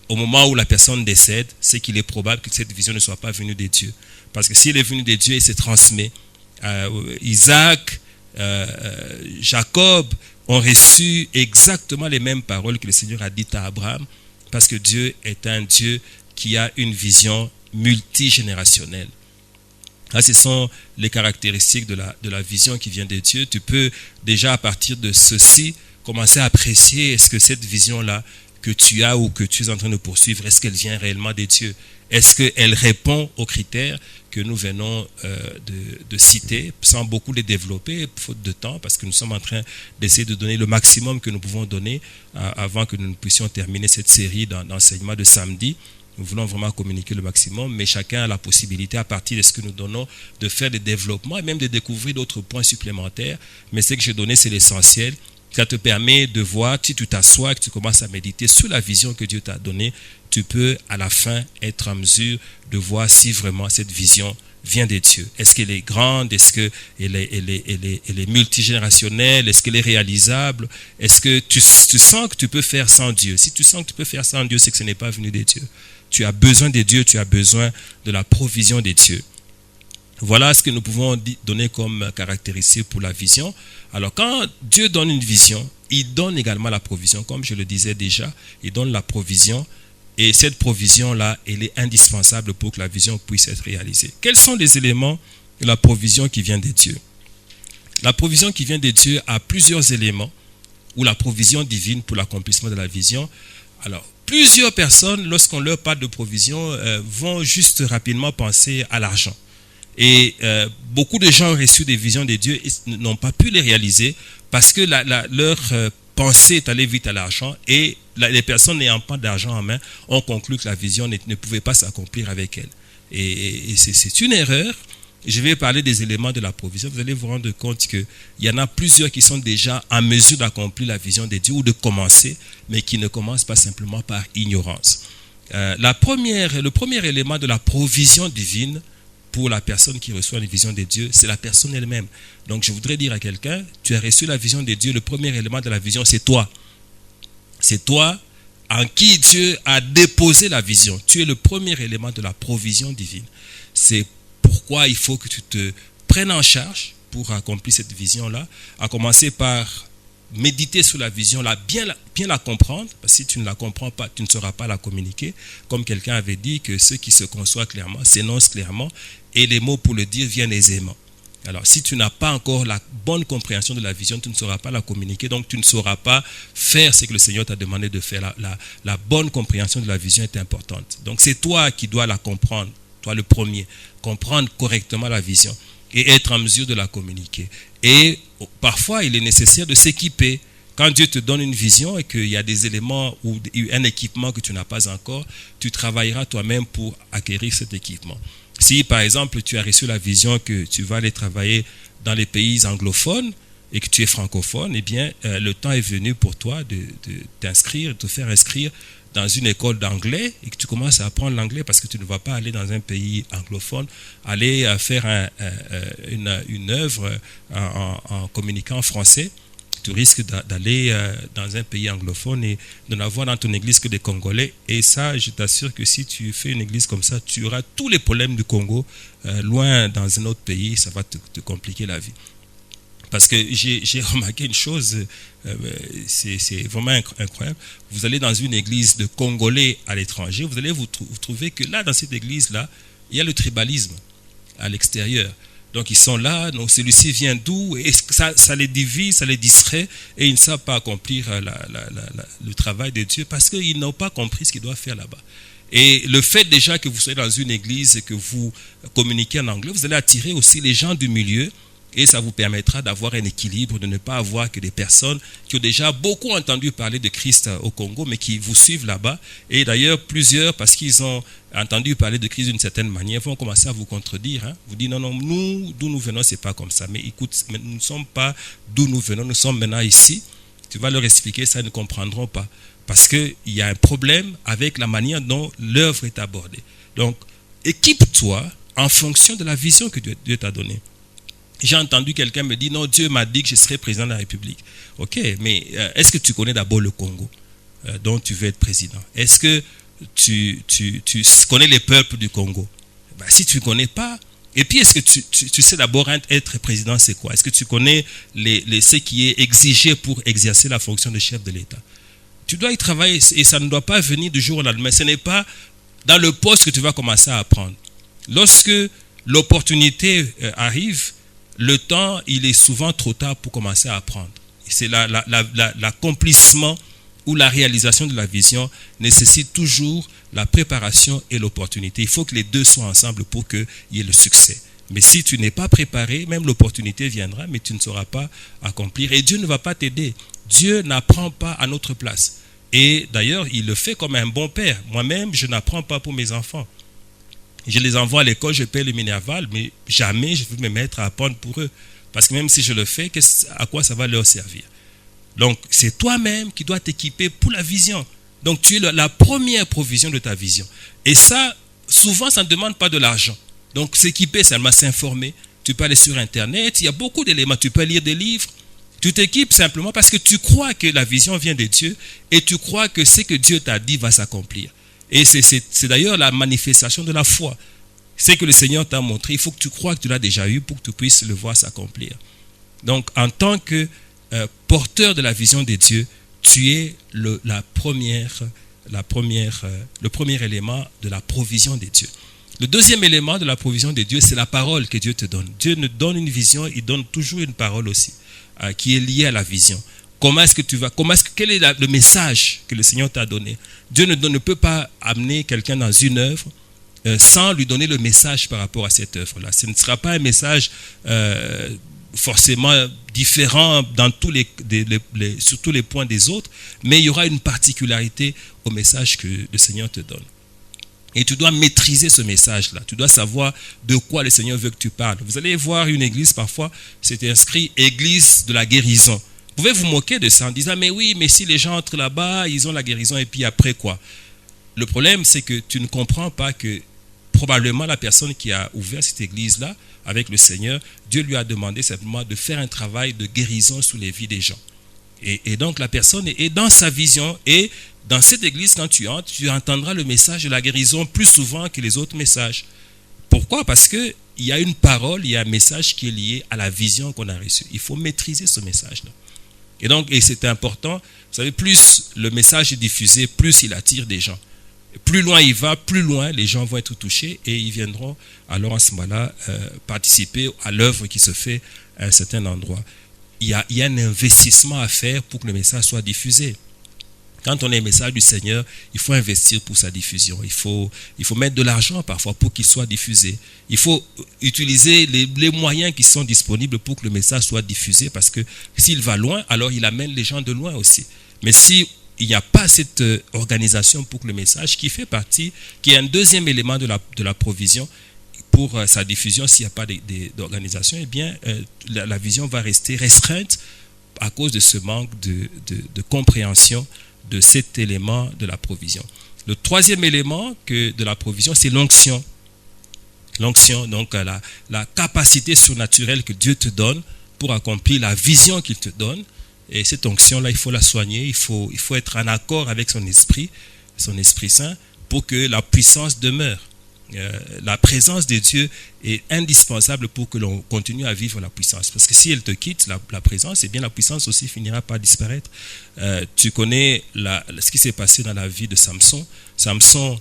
au moment où la personne décède, c'est qu'il est probable que cette vision ne soit pas venue de Dieu. Parce que si elle est venue de Dieu, elle se transmet. Isaac, Jacob ont reçu exactement les mêmes paroles que le Seigneur a dites à Abraham, parce que Dieu est un Dieu qui a une vision multigénérationnelle. Là, ce sont les caractéristiques de la vision qui vient de Dieu. Tu peux déjà à partir de ceci commencer à apprécier est-ce que cette vision-là que tu as ou que tu es en train de poursuivre, est-ce qu'elle vient réellement de Dieu? Est-ce qu'elle répond aux critères que nous venons de citer, sans beaucoup les développer, faute de temps, parce que nous sommes en train d'essayer de donner le maximum que nous pouvons donner avant que nous puissions terminer cette série d'enseignements de samedi. Nous voulons vraiment communiquer le maximum, mais chacun a la possibilité, à partir de ce que nous donnons, de faire des développements et même de découvrir d'autres points supplémentaires. Mais ce que j'ai donné, c'est l'essentiel. Ça te permet de voir, si tu t'assois et que tu commences à méditer sur la vision que Dieu t'a donnée, tu peux à la fin être en mesure de voir si vraiment cette vision vient de Dieu. Est-ce qu'elle est grande? Est-ce qu'elle est multigénérationnelle? Est-ce qu'elle est réalisable? Est-ce que tu sens que tu peux faire sans Dieu? Si tu sens que tu peux faire sans Dieu, c'est que ce n'est pas venu de Dieu. Tu as besoin de Dieu, tu as besoin de la provision de Dieu. Voilà ce que nous pouvons donner comme caractéristique pour la vision. Alors quand Dieu donne une vision, il donne également la provision. Comme je le disais déjà, il donne la provision. Et cette provision-là, elle est indispensable pour que la vision puisse être réalisée. Quels sont les éléments de la provision qui vient de Dieu? La provision qui vient de Dieu a plusieurs éléments, ou la provision divine pour l'accomplissement de la vision. Alors, plusieurs personnes, lorsqu'on leur parle de provision, vont juste rapidement penser à l'argent. Et beaucoup de gens ont reçu des visions de Dieu et n'ont pas pu les réaliser parce que leur pensée est allée vite à l'argent et les personnes n'ayant pas d'argent en main ont conclu que la vision ne pouvait pas s'accomplir avec elles. Et c'est une erreur je vais parler des éléments de la provision. Vous allez vous rendre compte qu'il y en a plusieurs qui sont déjà en mesure d'accomplir la vision de Dieu ou de commencer, mais qui ne commencent pas simplement par ignorance. Le premier élément de la provision divine pour la personne qui reçoit la vision de Dieu, c'est la personne elle-même. Donc je voudrais dire à quelqu'un, tu as reçu la vision de Dieu, le premier élément de la vision, c'est toi. C'est toi en qui Dieu a déposé la vision. Tu es le premier élément de la provision divine. C'est pourquoi il faut que tu te prennes en charge pour accomplir cette vision-là, à commencer par méditer sur la vision, bien la comprendre, parce que si tu ne la comprends pas, tu ne sauras pas la communiquer. Comme quelqu'un avait dit que ceux qui se conçoivent clairement s'énoncent clairement et les mots pour le dire viennent aisément. Alors, si tu n'as pas encore la bonne compréhension de la vision, tu ne sauras pas la communiquer, donc tu ne sauras pas faire ce que le Seigneur t'a demandé de faire. La bonne compréhension de la vision est importante. Donc, c'est toi qui dois la comprendre, toi le premier, comprendre correctement la vision et être en mesure de la communiquer. Et parfois, il est nécessaire de s'équiper. Quand Dieu te donne une vision et qu'il y a des éléments ou un équipement que tu n'as pas encore, tu travailleras toi-même pour acquérir cet équipement. Si, par exemple, tu as reçu la vision que tu vas aller travailler dans les pays anglophones et que tu es francophone, eh bien, le temps est venu pour toi de t'inscrire, de te faire inscrire dans une école d'anglais et que tu commences à apprendre l'anglais parce que tu ne vas pas aller dans un pays anglophone, aller faire une œuvre en communiquant en français. Tu risques d'aller dans un pays anglophone et de n'avoir dans ton église que des Congolais. Et ça, je t'assure que si tu fais une église comme ça, tu auras tous les problèmes du Congo loin dans un autre pays. Ça va te compliquer la vie. Parce que j'ai remarqué une chose, c'est vraiment incroyable. Vous allez dans une église de Congolais à l'étranger, vous allez vous trouver que là, dans cette église-là, il y a le tribalisme à l'extérieur. Donc ils sont là, donc celui-ci vient d'où, et ça les divise, ça les distrait, et ils ne savent pas accomplir le travail de Dieu parce qu'ils n'ont pas compris ce qu'ils doivent faire là-bas. Et le fait déjà que vous soyez dans une église et que vous communiquez en anglais, vous allez attirer aussi les gens du milieu, et ça vous permettra d'avoir un équilibre, de ne pas avoir que des personnes qui ont déjà beaucoup entendu parler de Christ au Congo, mais qui vous suivent là-bas. Et d'ailleurs, plusieurs, parce qu'ils ont entendu parler de Christ d'une certaine manière, vont commencer à vous contredire. Vous dites, non, nous, d'où nous venons, c'est pas comme ça. Mais écoute, nous ne sommes pas d'où nous venons, nous sommes maintenant ici. Tu vas leur expliquer, ça, ils ne comprendront pas. Parce qu'il y a un problème avec la manière dont l'œuvre est abordée. Donc, équipe-toi en fonction de la vision que Dieu t'a donnée. J'ai entendu quelqu'un me dire, non, Dieu m'a dit que je serai président de la République. Ok, mais est-ce que tu connais d'abord le Congo dont tu veux être président? Est-ce que tu connais les peuples du Congo? Si tu ne connais pas, et puis est-ce que tu sais d'abord être président, c'est quoi? Est-ce que tu connais ce qui est exigé pour exercer la fonction de chef de l'État? Tu dois y travailler et ça ne doit pas venir du jour au lendemain. Ce n'est pas dans le poste que tu vas commencer à apprendre. Lorsque l'opportunité arrive, le temps, il est souvent trop tard pour commencer à apprendre. C'est l'accomplissement ou la réalisation de la vision nécessite toujours la préparation et l'opportunité. Il faut que les deux soient ensemble pour qu'il y ait le succès. Mais si tu n'es pas préparé, même l'opportunité viendra, mais tu ne sauras pas accomplir. Et Dieu ne va pas t'aider. Dieu n'apprend pas à notre place. Et d'ailleurs, il le fait comme un bon père. Moi-même, je n'apprends pas pour mes enfants. Je les envoie à l'école, je paie le minerval, mais jamais je vais me mettre à apprendre pour eux. Parce que même si je le fais, à quoi ça va leur servir? Donc, c'est toi-même qui dois t'équiper pour la vision. Donc, tu es la première provision de ta vision. Et ça, souvent, ça ne demande pas de l'argent. Donc, s'équiper, seulement s'informer. Tu peux aller sur Internet, il y a beaucoup d'éléments. Tu peux lire des livres. Tu t'équipes simplement parce que tu crois que la vision vient de Dieu et tu crois que ce que Dieu t'a dit va s'accomplir. Et c'est d'ailleurs la manifestation de la foi. C'est que le Seigneur t'a montré. Il faut que tu crois que tu l'as déjà eu pour que tu puisses le voir s'accomplir. Donc, en tant que porteur de la vision de Dieu, tu es le premier élément de la provision de Dieu. Le deuxième élément de la provision de Dieu, c'est la parole que Dieu te donne. Dieu ne donne une vision, il donne toujours une parole aussi, qui est liée à la vision. Quel est le message que le Seigneur t'a donné? Dieu ne peut pas amener quelqu'un dans une œuvre sans lui donner le message par rapport à cette œuvre-là. Ce ne sera pas un message forcément différent sur tous les points des autres, mais il y aura une particularité au message que le Seigneur te donne. Et tu dois maîtriser ce message-là. Tu dois savoir de quoi le Seigneur veut que tu parles. Vous allez voir une église, parfois, c'est inscrit « Église de la guérison ». Vous pouvez vous moquer de ça en disant « Mais oui, mais si les gens entrent là-bas, ils ont la guérison et puis après quoi ?» Le problème, c'est que tu ne comprends pas que probablement la personne qui a ouvert cette église-là avec le Seigneur, Dieu lui a demandé simplement de faire un travail de guérison sous les vies des gens. Et donc la personne est dans sa vision, et dans cette église, quand tu entres, tu entendras le message de la guérison plus souvent que les autres messages. Pourquoi? Parce qu'il y a une parole, il y a un message qui est lié à la vision qu'on a reçue. Il faut maîtriser ce message-là. Et c'est important. Vous savez, plus le message est diffusé, plus il attire des gens. Plus loin il va, plus loin les gens vont être touchés, et ils viendront alors à ce moment-là participer à l'œuvre qui se fait à un certain endroit. Il y a un investissement à faire pour que le message soit diffusé. Quand on a un message du Seigneur, il faut investir pour sa diffusion. Il faut mettre de l'argent parfois pour qu'il soit diffusé. Il faut utiliser les moyens qui sont disponibles pour que le message soit diffusé, parce que s'il va loin, alors il amène les gens de loin aussi. Mais si il n'y a pas cette organisation pour que le message, qui est un deuxième élément de la provision, pour sa diffusion, s'il n'y a pas d'organisation, eh bien, la vision va rester restreinte à cause de ce manque de compréhension de cet élément de la provision. Le troisième élément de la provision, c'est l'onction. L'onction, donc la capacité surnaturelle que Dieu te donne pour accomplir la vision qu'il te donne. Et cette onction-là, il faut la soigner, il faut être en accord avec son Esprit Saint, pour que la puissance demeure. La présence de Dieu est indispensable pour que l'on continue à vivre la puissance. Parce que si elle te quitte, la présence, eh bien la puissance aussi finira par disparaître. Tu connais ce qui s'est passé dans la vie de Samson. Samson,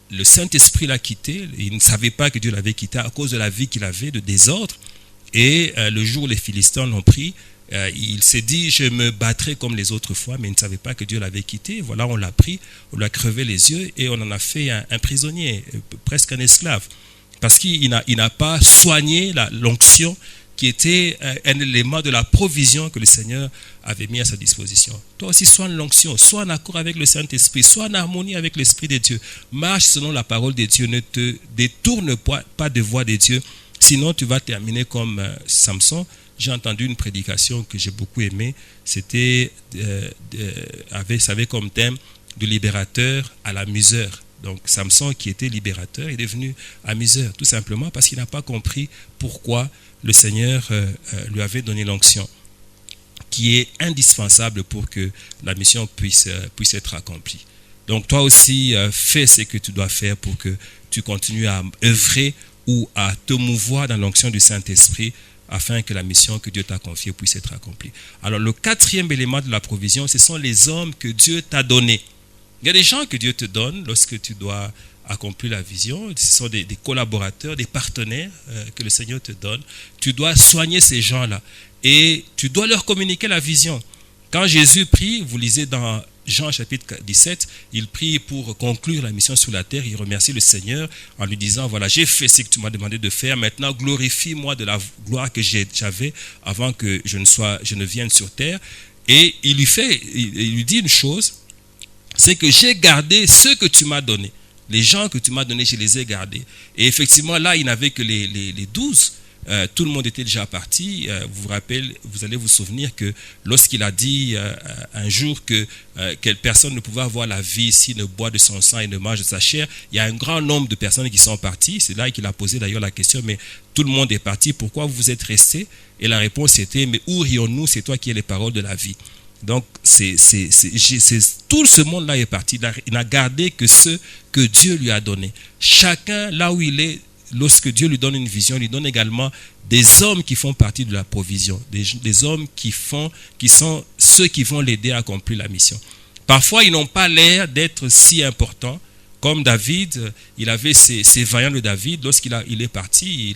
le Saint-Esprit l'a quitté. Il ne savait pas que Dieu l'avait quitté à cause de la vie qu'il avait, de désordre. Et le jour où les Philistins l'ont pris, il s'est dit, je me battrai comme les autres fois, mais il ne savait pas que Dieu l'avait quitté. Voilà, on l'a pris, on lui a crevé les yeux et on en a fait un prisonnier, presque un esclave. Parce qu'il n'a pas soigné l'onction qui était un élément de la provision que le Seigneur avait mis à sa disposition. Toi aussi, sois en l'onction, sois en accord avec le Saint-Esprit, sois en harmonie avec l'Esprit de Dieu. Marche selon la parole de Dieu, ne te détourne pas de voie de Dieu, sinon tu vas terminer comme Samson. J'ai entendu une prédication que j'ai beaucoup aimée. C'était, avait comme thème du libérateur à l'amuseur. Donc Samson, qui était libérateur, est devenu amuseur, tout simplement parce qu'il n'a pas compris pourquoi le Seigneur lui avait donné l'onction, qui est indispensable pour que la mission puisse être accomplie. Donc toi aussi, fais ce que tu dois faire pour que tu continues à œuvrer ou à te mouvoir dans l'onction du Saint-Esprit, afin que la mission que Dieu t'a confiée puisse être accomplie. Alors le quatrième élément de la provision, ce sont les hommes que Dieu t'a donnés. Il y a des gens que Dieu te donne lorsque tu dois accomplir la vision. Ce sont des collaborateurs, des partenaires que le Seigneur te donne. Tu dois soigner ces gens-là et tu dois leur communiquer la vision. Quand Jésus prie, vous lisez dans Jean chapitre 17, il prie pour conclure la mission sur la terre. Il remercie le Seigneur en lui disant, voilà, j'ai fait ce que tu m'as demandé de faire. Maintenant, glorifie-moi de la gloire que j'avais avant que je ne vienne sur terre. Et il lui dit une chose, c'est que j'ai gardé ce que tu m'as donné. Les gens que tu m'as donnés, je les ai gardés. Et effectivement, là, il n'avait que les 12. Tout le monde était déjà parti. Vous allez vous souvenir que lorsqu'il a dit un jour que quelle personne ne pouvait avoir la vie s'il ne boit de son sang et ne mange de sa chair, il y a un grand nombre de personnes qui sont parties. C'est là qu'il a posé d'ailleurs la question, mais tout le monde est parti, pourquoi vous êtes restés? Et la réponse était, mais où irions-nous? C'est toi qui as les paroles de la vie. Donc, tout ce monde-là est parti. Il n'a gardé que ce que Dieu lui a donné. Chacun, là où il est, lorsque Dieu lui donne une vision, il lui donne également des hommes qui font partie de la provision, des hommes qui sont ceux qui vont l'aider à accomplir la mission. Parfois, ils n'ont pas l'air d'être si importants, comme David. Il avait ces vaillants de David, lorsqu'il est parti,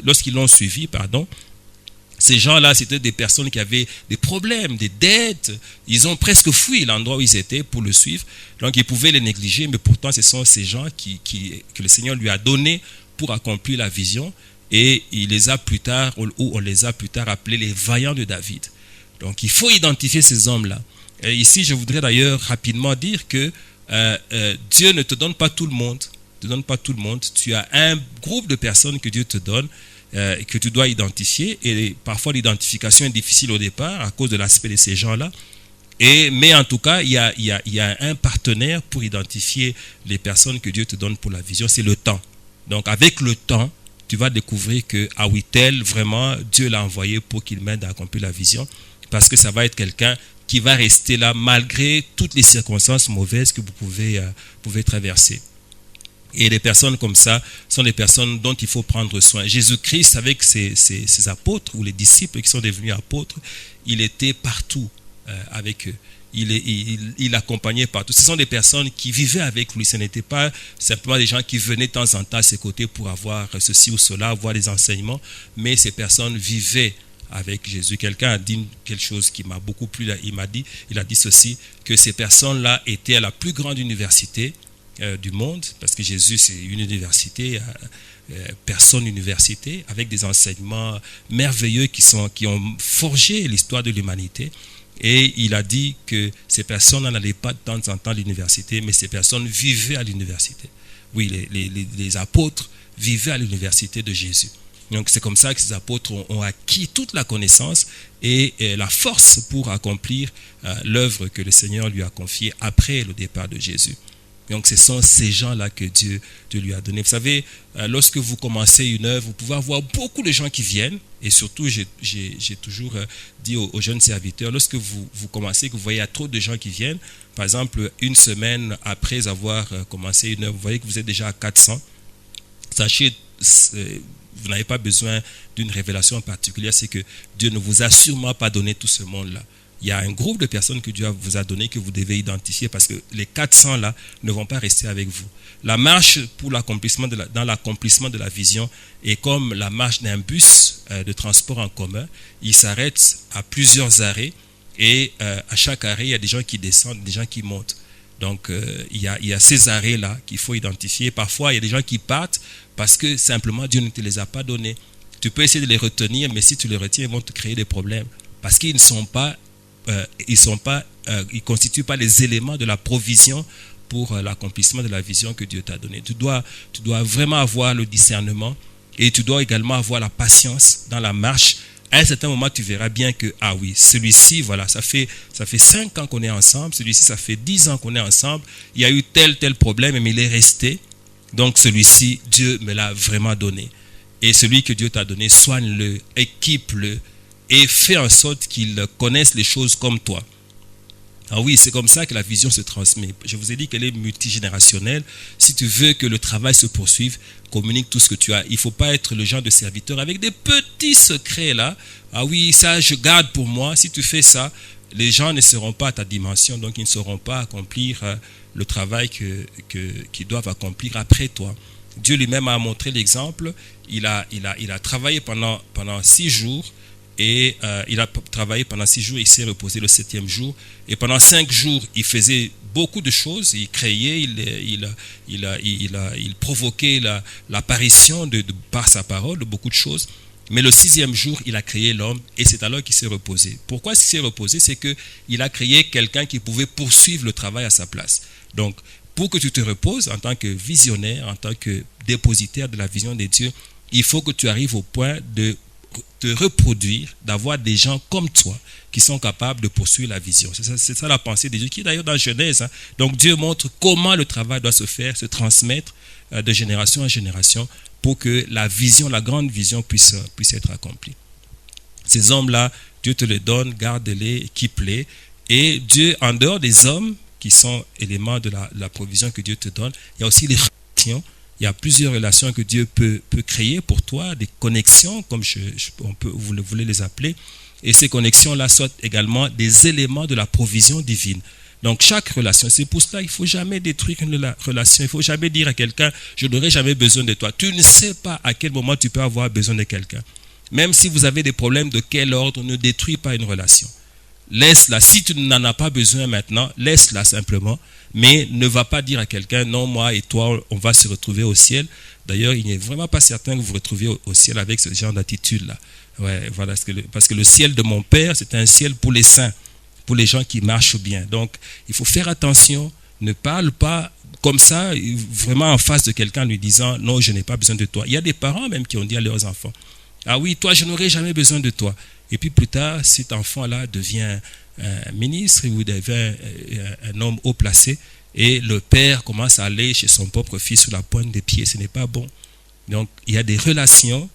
lorsqu'ils l'ont suivi, ces gens-là, c'était des personnes qui avaient des problèmes, des dettes. Ils ont presque fui l'endroit où ils étaient pour le suivre. Donc, ils pouvaient les négliger, mais pourtant, ce sont ces gens que le Seigneur lui a donnés pour accomplir la vision. Et on les a plus tard appelés les vaillants de David. Donc, il faut identifier ces hommes-là. Et ici, je voudrais d'ailleurs rapidement dire que Dieu ne te donne pas tout le monde. te donne pas tout le monde. Tu as un groupe de personnes que Dieu te donne, que tu dois identifier. Et parfois, l'identification est difficile au départ à cause de l'aspect de ces gens-là. Mais en tout cas, il y a un partenaire pour identifier les personnes que Dieu te donne pour la vision, c'est le temps. Donc, avec le temps, tu vas découvrir que, ah oui, tel, vraiment, Dieu l'a envoyé pour qu'il m'aide à accomplir la vision. Parce que ça va être quelqu'un qui va rester là malgré toutes les circonstances mauvaises que vous pouvez traverser. Et les personnes comme ça sont des personnes dont il faut prendre soin. Jésus-Christ, avec ses apôtres ou les disciples qui sont devenus apôtres, il était partout avec eux. Il accompagnait partout. Ce sont des personnes qui vivaient avec lui. Ce n'était pas simplement des gens qui venaient de temps en temps à ses côtés pour avoir ceci ou cela, avoir des enseignements, mais ces personnes vivaient avec Jésus. Quelqu'un a dit quelque chose qui m'a beaucoup plu. Il a dit ceci, que ces personnes-là étaient à la plus grande université du monde, parce que Jésus c'est une université, personne université, avec des enseignements merveilleux qui ont forgé l'histoire de l'humanité. Et il a dit que ces personnes n'allaient pas de temps en temps à l'université, mais ces personnes vivaient à l'université. Oui, les apôtres vivaient à l'université de Jésus. Donc c'est comme ça que ces apôtres ont acquis toute la connaissance et la force pour accomplir l'œuvre que le Seigneur lui a confiée après le départ de Jésus. Donc ce sont ces gens-là que Dieu lui a donné. Vous savez, lorsque vous commencez une œuvre, vous pouvez avoir beaucoup de gens qui viennent. Et surtout, j'ai toujours dit aux jeunes serviteurs, lorsque vous commencez, que vous voyez trop de gens qui viennent, par exemple, une semaine après avoir commencé une œuvre, vous voyez que vous êtes déjà à 400. Sachez, vous n'avez pas besoin d'une révélation particulière, c'est que Dieu ne vous a sûrement pas donné tout ce monde-là. Il y a un groupe de personnes que Dieu vous a donné que vous devez identifier parce que les 400 là ne vont pas rester avec vous. La marche pour l'accomplissement dans l'accomplissement de la vision est comme la marche d'un bus de transport en commun. Il s'arrête à plusieurs arrêts et à chaque arrêt, il y a des gens qui descendent, des gens qui montent. Donc, il y a ces arrêts-là qu'il faut identifier. Parfois, il y a des gens qui partent parce que simplement Dieu ne te les a pas donnés. Tu peux essayer de les retenir, mais si tu les retiens, ils vont te créer des problèmes parce qu'ils ne constituent pas les éléments de la provision pour l'accomplissement de la vision que Dieu t'a donnée. Tu dois vraiment avoir le discernement et tu dois également avoir la patience dans la marche. À un certain moment, tu verras bien que, ah oui, celui-ci, voilà, ça fait 5 ans qu'on est ensemble, celui-ci, ça fait 10 ans qu'on est ensemble, il y a eu tel problème, mais il est resté. Donc celui-ci, Dieu me l'a vraiment donné. Et celui que Dieu t'a donné, soigne-le, équipe-le, et fais en sorte qu'ils connaissent les choses comme toi. Ah oui, c'est comme ça que la vision se transmet. Je vous ai dit qu'elle est multigénérationnelle. Si tu veux que le travail se poursuive, communique tout ce que tu as. Il ne faut pas être le genre de serviteur avec des petits secrets là. Ah oui, ça je garde pour moi. Si tu fais ça, les gens ne seront pas à ta dimension, donc ils ne sauront pas accomplir le travail qu'ils doivent accomplir après toi. Dieu lui-même a montré l'exemple. Il a travaillé pendant 6 jours. Et il a travaillé pendant 6 jours, il s'est reposé le 7e jour. Et pendant 5 jours, il faisait beaucoup de choses. Il créait, il provoquait l'apparition par sa parole de beaucoup de choses. Mais le 6e jour, il a créé l'homme et c'est alors qu'il s'est reposé. Pourquoi il s'est reposé? C'est qu'il a créé quelqu'un qui pouvait poursuivre le travail à sa place. Donc, pour que tu te reposes en tant que visionnaire, en tant que dépositaire de la vision de Dieu, il faut que tu arrives au point de te reproduire, d'avoir des gens comme toi qui sont capables de poursuivre la vision. C'est ça la pensée de Dieu, qui est d'ailleurs dans Genèse. Donc Dieu montre comment le travail doit se faire, se transmettre de génération en génération pour que la vision, la grande vision puisse être accomplie. Ces hommes-là, Dieu te les donne, garde-les, équipe-les. Et Dieu, en dehors des hommes qui sont éléments de la provision que Dieu te donne, il y a aussi les relations. Il y a plusieurs relations que Dieu peut créer pour toi, des connexions, comme vous voulez les appeler. Et ces connexions-là sont également des éléments de la provision divine. Donc chaque relation, c'est pour cela qu'il ne faut jamais détruire une relation. Il ne faut jamais dire à quelqu'un, je n'aurai jamais besoin de toi. Tu ne sais pas à quel moment tu peux avoir besoin de quelqu'un. Même si vous avez des problèmes de quel ordre, ne détruis pas une relation. Laisse-la. Si tu n'en as pas besoin maintenant, laisse-la simplement. Mais ne va pas dire à quelqu'un, non, moi et toi, on va se retrouver au ciel. D'ailleurs, il n'est vraiment pas certain que vous vous retrouviez au ciel avec ce genre d'attitude-là. Ouais, voilà, parce que le ciel de mon Père, c'est un ciel pour les saints, pour les gens qui marchent bien. Donc, il faut faire attention Ne parle pas comme ça, vraiment en face de quelqu'un lui disant « Non, je n'ai pas besoin de toi ». Il y a des parents même qui ont dit à leurs enfants « Ah oui, toi, je n'aurai jamais besoin de toi ». Et puis plus tard, cet enfant-là devient un ministre ou devient un homme haut placé et le père commence à aller chez son propre fils sur la pointe des pieds. Ce n'est pas bon. Donc, il y a des relations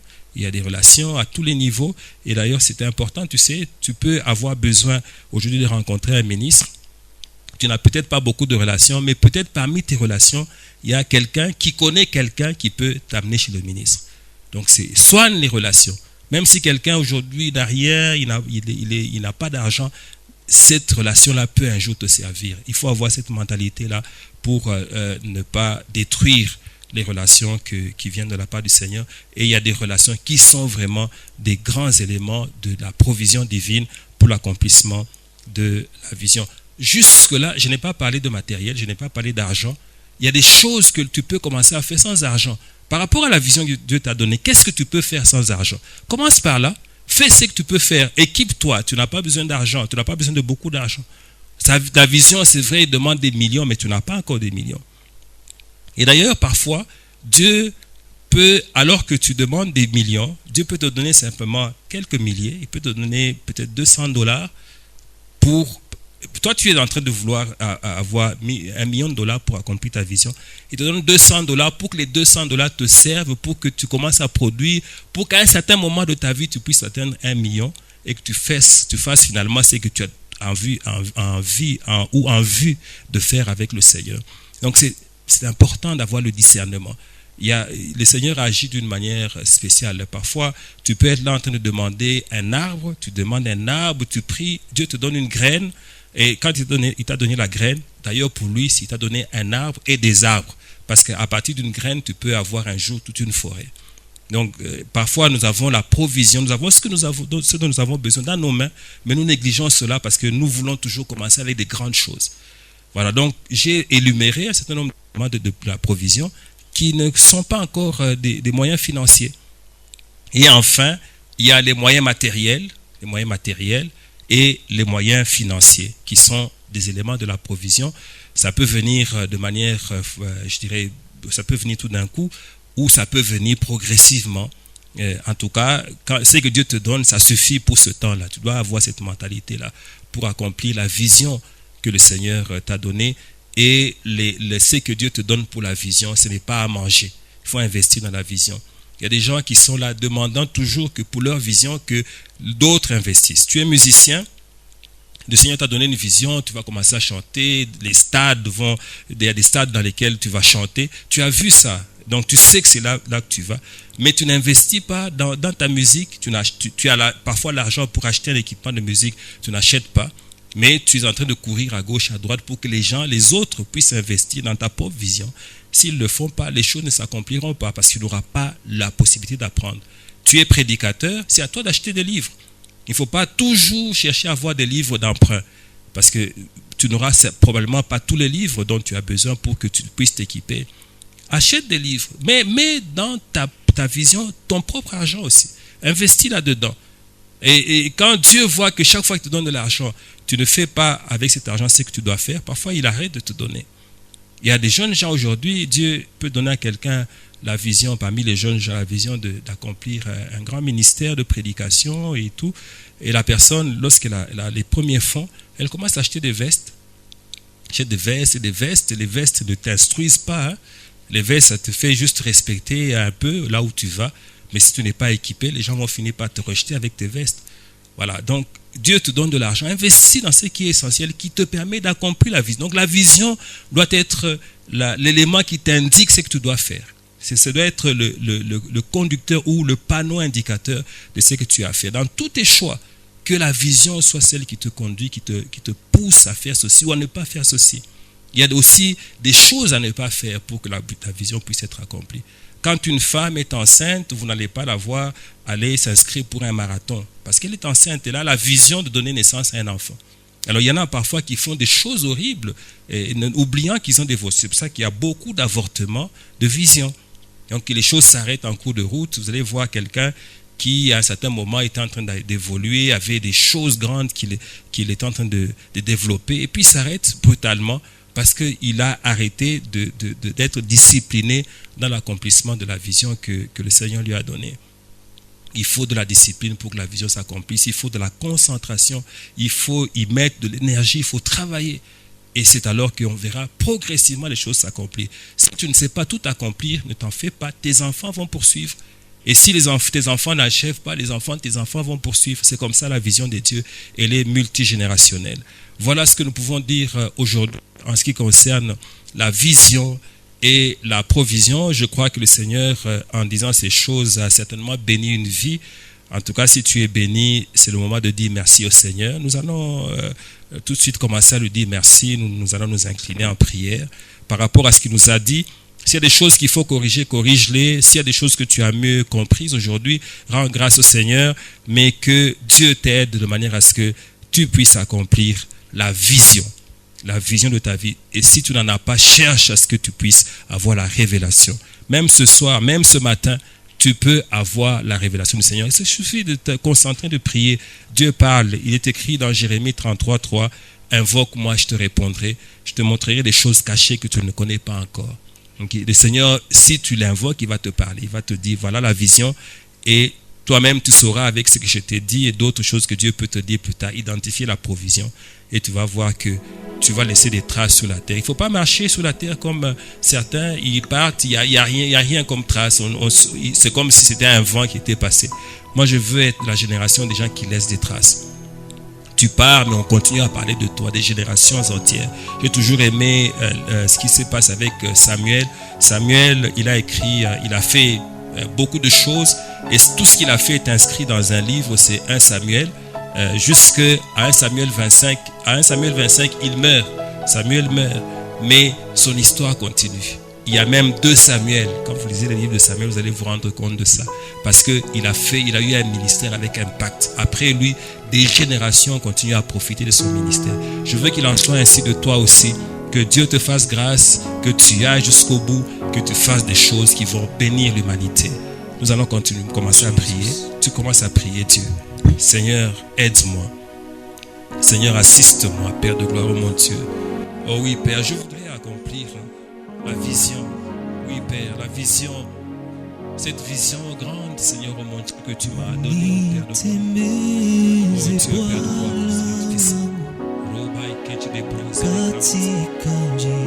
à tous les niveaux. Et d'ailleurs, c'est important, tu sais, tu peux avoir besoin aujourd'hui de rencontrer un ministre. Tu n'as peut-être pas beaucoup de relations, mais peut-être parmi tes relations, il y a quelqu'un qui connaît quelqu'un qui peut t'amener chez le ministre. Donc, soigne les relations. Même si quelqu'un aujourd'hui n'a rien, il n'a pas d'argent, cette relation-là peut un jour te servir. Il faut avoir cette mentalité-là pour ne pas détruire les relations qui viennent de la part du Seigneur. Et il y a des relations qui sont vraiment des grands éléments de la provision divine pour l'accomplissement de la vision. Jusque-là, je n'ai pas parlé de matériel, je n'ai pas parlé d'argent. Il y a des choses que tu peux commencer à faire sans argent. Par rapport à la vision que Dieu t'a donnée, qu'est-ce que tu peux faire sans argent? Commence par là, fais ce que tu peux faire, équipe-toi, tu n'as pas besoin d'argent, tu n'as pas besoin de beaucoup d'argent. Ta vision, c'est vrai, il demande des millions, mais tu n'as pas encore des millions. Et d'ailleurs, parfois, Dieu peut, alors que tu demandes des millions, Dieu peut te donner simplement quelques milliers, il peut te donner peut-être $200 pour... Toi, tu es en train de vouloir avoir $1 million pour accomplir ta vision. Il te donne $200 pour que les $200 te servent, pour que tu commences à produire, pour qu'à un certain moment de ta vie, tu puisses atteindre 1 million et que tu fasses finalement ce que tu as en vue de faire avec le Seigneur. Donc, c'est important d'avoir le discernement. Le Seigneur agit d'une manière spéciale. Parfois, tu peux être là en train de demander un arbre, tu demandes un arbre, tu pries, Dieu te donne une graine. Et quand il t'a donné la graine, d'ailleurs pour lui, il t'a donné un arbre et des arbres. Parce qu'à partir d'une graine, tu peux avoir un jour toute une forêt. Donc, parfois, nous avons la provision, nous avons ce dont nous avons besoin dans nos mains, mais nous négligeons cela parce que nous voulons toujours commencer avec des grandes choses. Voilà, donc j'ai énuméré un certain nombre de la provision qui ne sont pas encore des moyens financiers. Et enfin, il y a les moyens matériels et les moyens financiers qui sont des éléments de la provision. Ça peut venir de manière, ça peut venir tout d'un coup ou ça peut venir progressivement. En tout cas, ce que Dieu te donne, ça suffit pour ce temps-là. Tu dois avoir cette mentalité-là pour accomplir la vision que le Seigneur t'a donnée. Et ce que Dieu te donne pour la vision, ce n'est pas à manger. Il faut investir dans la vision. Il y a des gens qui sont là demandant toujours que pour leur vision, que d'autres investissent. Tu es musicien, le Seigneur t'a donné une vision, tu vas commencer à chanter, il y a des stades dans lesquels tu vas chanter. Tu as vu ça, donc tu sais que c'est là que tu vas. Mais tu n'investis pas dans ta musique, tu as parfois l'argent pour acheter un équipement de musique, tu n'achètes pas. Mais tu es en train de courir à gauche, à droite pour que les autres puissent investir dans ta propre vision. S'ils ne le font pas, les choses ne s'accompliront pas parce qu'il n'aura pas la possibilité d'apprendre. Tu es prédicateur, c'est à toi d'acheter des livres. Il ne faut pas toujours chercher à avoir des livres d'emprunt parce que tu n'auras probablement pas tous les livres dont tu as besoin pour que tu puisses t'équiper. Achète des livres, mais mets dans ta vision ton propre argent aussi. Investis là-dedans. Et quand Dieu voit que chaque fois qu'il te donne de l'argent, tu ne fais pas avec cet argent ce que tu dois faire, parfois il arrête de te donner. Il y a des jeunes gens aujourd'hui, Dieu peut donner à quelqu'un la vision, parmi les jeunes gens, la vision d'accomplir un grand ministère de prédication et tout. Et la personne, lorsqu'elle a les premiers fonds, elle commence à acheter des vestes. Achète des vestes et des vestes, et les vestes ne t'instruisent pas. Hein. Les vestes, ça te fait juste respecter un peu là où tu vas. Mais si tu n'es pas équipé, les gens vont finir par te rejeter avec tes vestes. Voilà, donc Dieu te donne de l'argent. Investis dans ce qui est essentiel, qui te permet d'accomplir la vision. Donc la vision doit être l'élément qui t'indique ce que tu dois faire. Ça doit être le conducteur ou le panneau indicateur de ce que tu as fait. Dans tous tes choix, que la vision soit celle qui te conduit, qui te pousse à faire ceci ou à ne pas faire ceci. Il y a aussi des choses à ne pas faire pour que ta vision puisse être accomplie. Quand une femme est enceinte, vous n'allez pas la voir aller s'inscrire pour un marathon. Parce qu'elle est enceinte, elle a la vision de donner naissance à un enfant. Alors il y en a parfois qui font des choses horribles, oubliant qu'ils ont des voix. C'est pour ça qu'il y a beaucoup d'avortements de vision. Donc les choses s'arrêtent en cours de route. Vous allez voir quelqu'un qui à un certain moment était en train d'évoluer, avait des choses grandes qu'il était en train de développer, et puis s'arrête brutalement parce qu'il a arrêté d'être discipliné dans l'accomplissement de la vision que le Seigneur lui a donnée. Il faut de la discipline pour que la vision s'accomplisse. Il faut de la concentration. Il faut y mettre de l'énergie. Il faut travailler. Et c'est alors qu'on verra progressivement les choses s'accomplir. Si tu ne sais pas tout accomplir, ne t'en fais pas. Tes enfants vont poursuivre. Et si tes enfants n'achèvent pas, les enfants de tes enfants vont poursuivre. C'est comme ça la vision de Dieu. Elle est multigénérationnelle. Voilà ce que nous pouvons dire aujourd'hui en ce qui concerne la vision et la provision. Je crois que le Seigneur, en disant ces choses, a certainement béni une vie. En tout cas, si tu es béni, c'est le moment de dire merci au Seigneur. Nous allons tout de suite commencer à lui dire merci. Nous allons nous incliner en prière par rapport à ce qu'il nous a dit. S'il y a des choses qu'il faut corriger, corrige-les. S'il y a des choses que tu as mieux comprises aujourd'hui, rends grâce au Seigneur, mais que Dieu t'aide de manière à ce que tu puisses accomplir la vision de ta vie. Et si tu n'en as pas, cherche à ce que tu puisses avoir la révélation. Même ce soir, même ce matin, tu peux avoir la révélation du Seigneur. Il suffit de te concentrer, de prier. Dieu parle. Il est écrit dans Jérémie 33:3, « Invoque-moi, je te répondrai. Je te montrerai des choses cachées que tu ne connais pas encore. » Donc, le Seigneur, si tu l'invoques, il va te parler. Il va te dire, voilà la vision. Et toi-même, tu sauras avec ce que je t'ai dit et d'autres choses que Dieu peut te dire plus tard, identifier la provision. Et tu vas voir que tu vas laisser des traces sur la terre. Il ne faut pas marcher sur la terre comme certains, ils partent, il n'y a rien comme trace. C'est comme si c'était un vent qui était passé. Moi, je veux être la génération des gens qui laissent des traces. Tu pars, mais on continue à parler de toi, des générations entières. J'ai toujours aimé ce qui se passe avec Samuel. Samuel, il a écrit, il a fait beaucoup de choses. Et tout ce qu'il a fait est inscrit dans un livre, c'est 1 Samuel. Jusqu'à 1 Samuel 25. À 1 Samuel 25, il meurt. Samuel meurt. Mais son histoire continue. Il y a même 2 Samuel. Quand vous lisez les livres de Samuel, vous allez vous rendre compte de ça. Parce qu'il a eu un ministère avec impact. Après lui, des générations continuent à profiter de son ministère. Je veux qu'il en soit ainsi de toi aussi. Que Dieu te fasse grâce, que tu ailles jusqu'au bout, que tu fasses des choses qui vont bénir l'humanité. Nous allons commencer à prier. Tu commences à prier Dieu. Seigneur, aide-moi. Seigneur, assiste-moi, Père de gloire, oh mon Dieu. Oh oui, Père, je voudrais accomplir la vision. Oui, Père, la vision. Cette vision grande, Seigneur, oh mon Dieu, que tu m'as donnée, Père de gloire. Oh Dieu, Père de gloire, c'est difficile.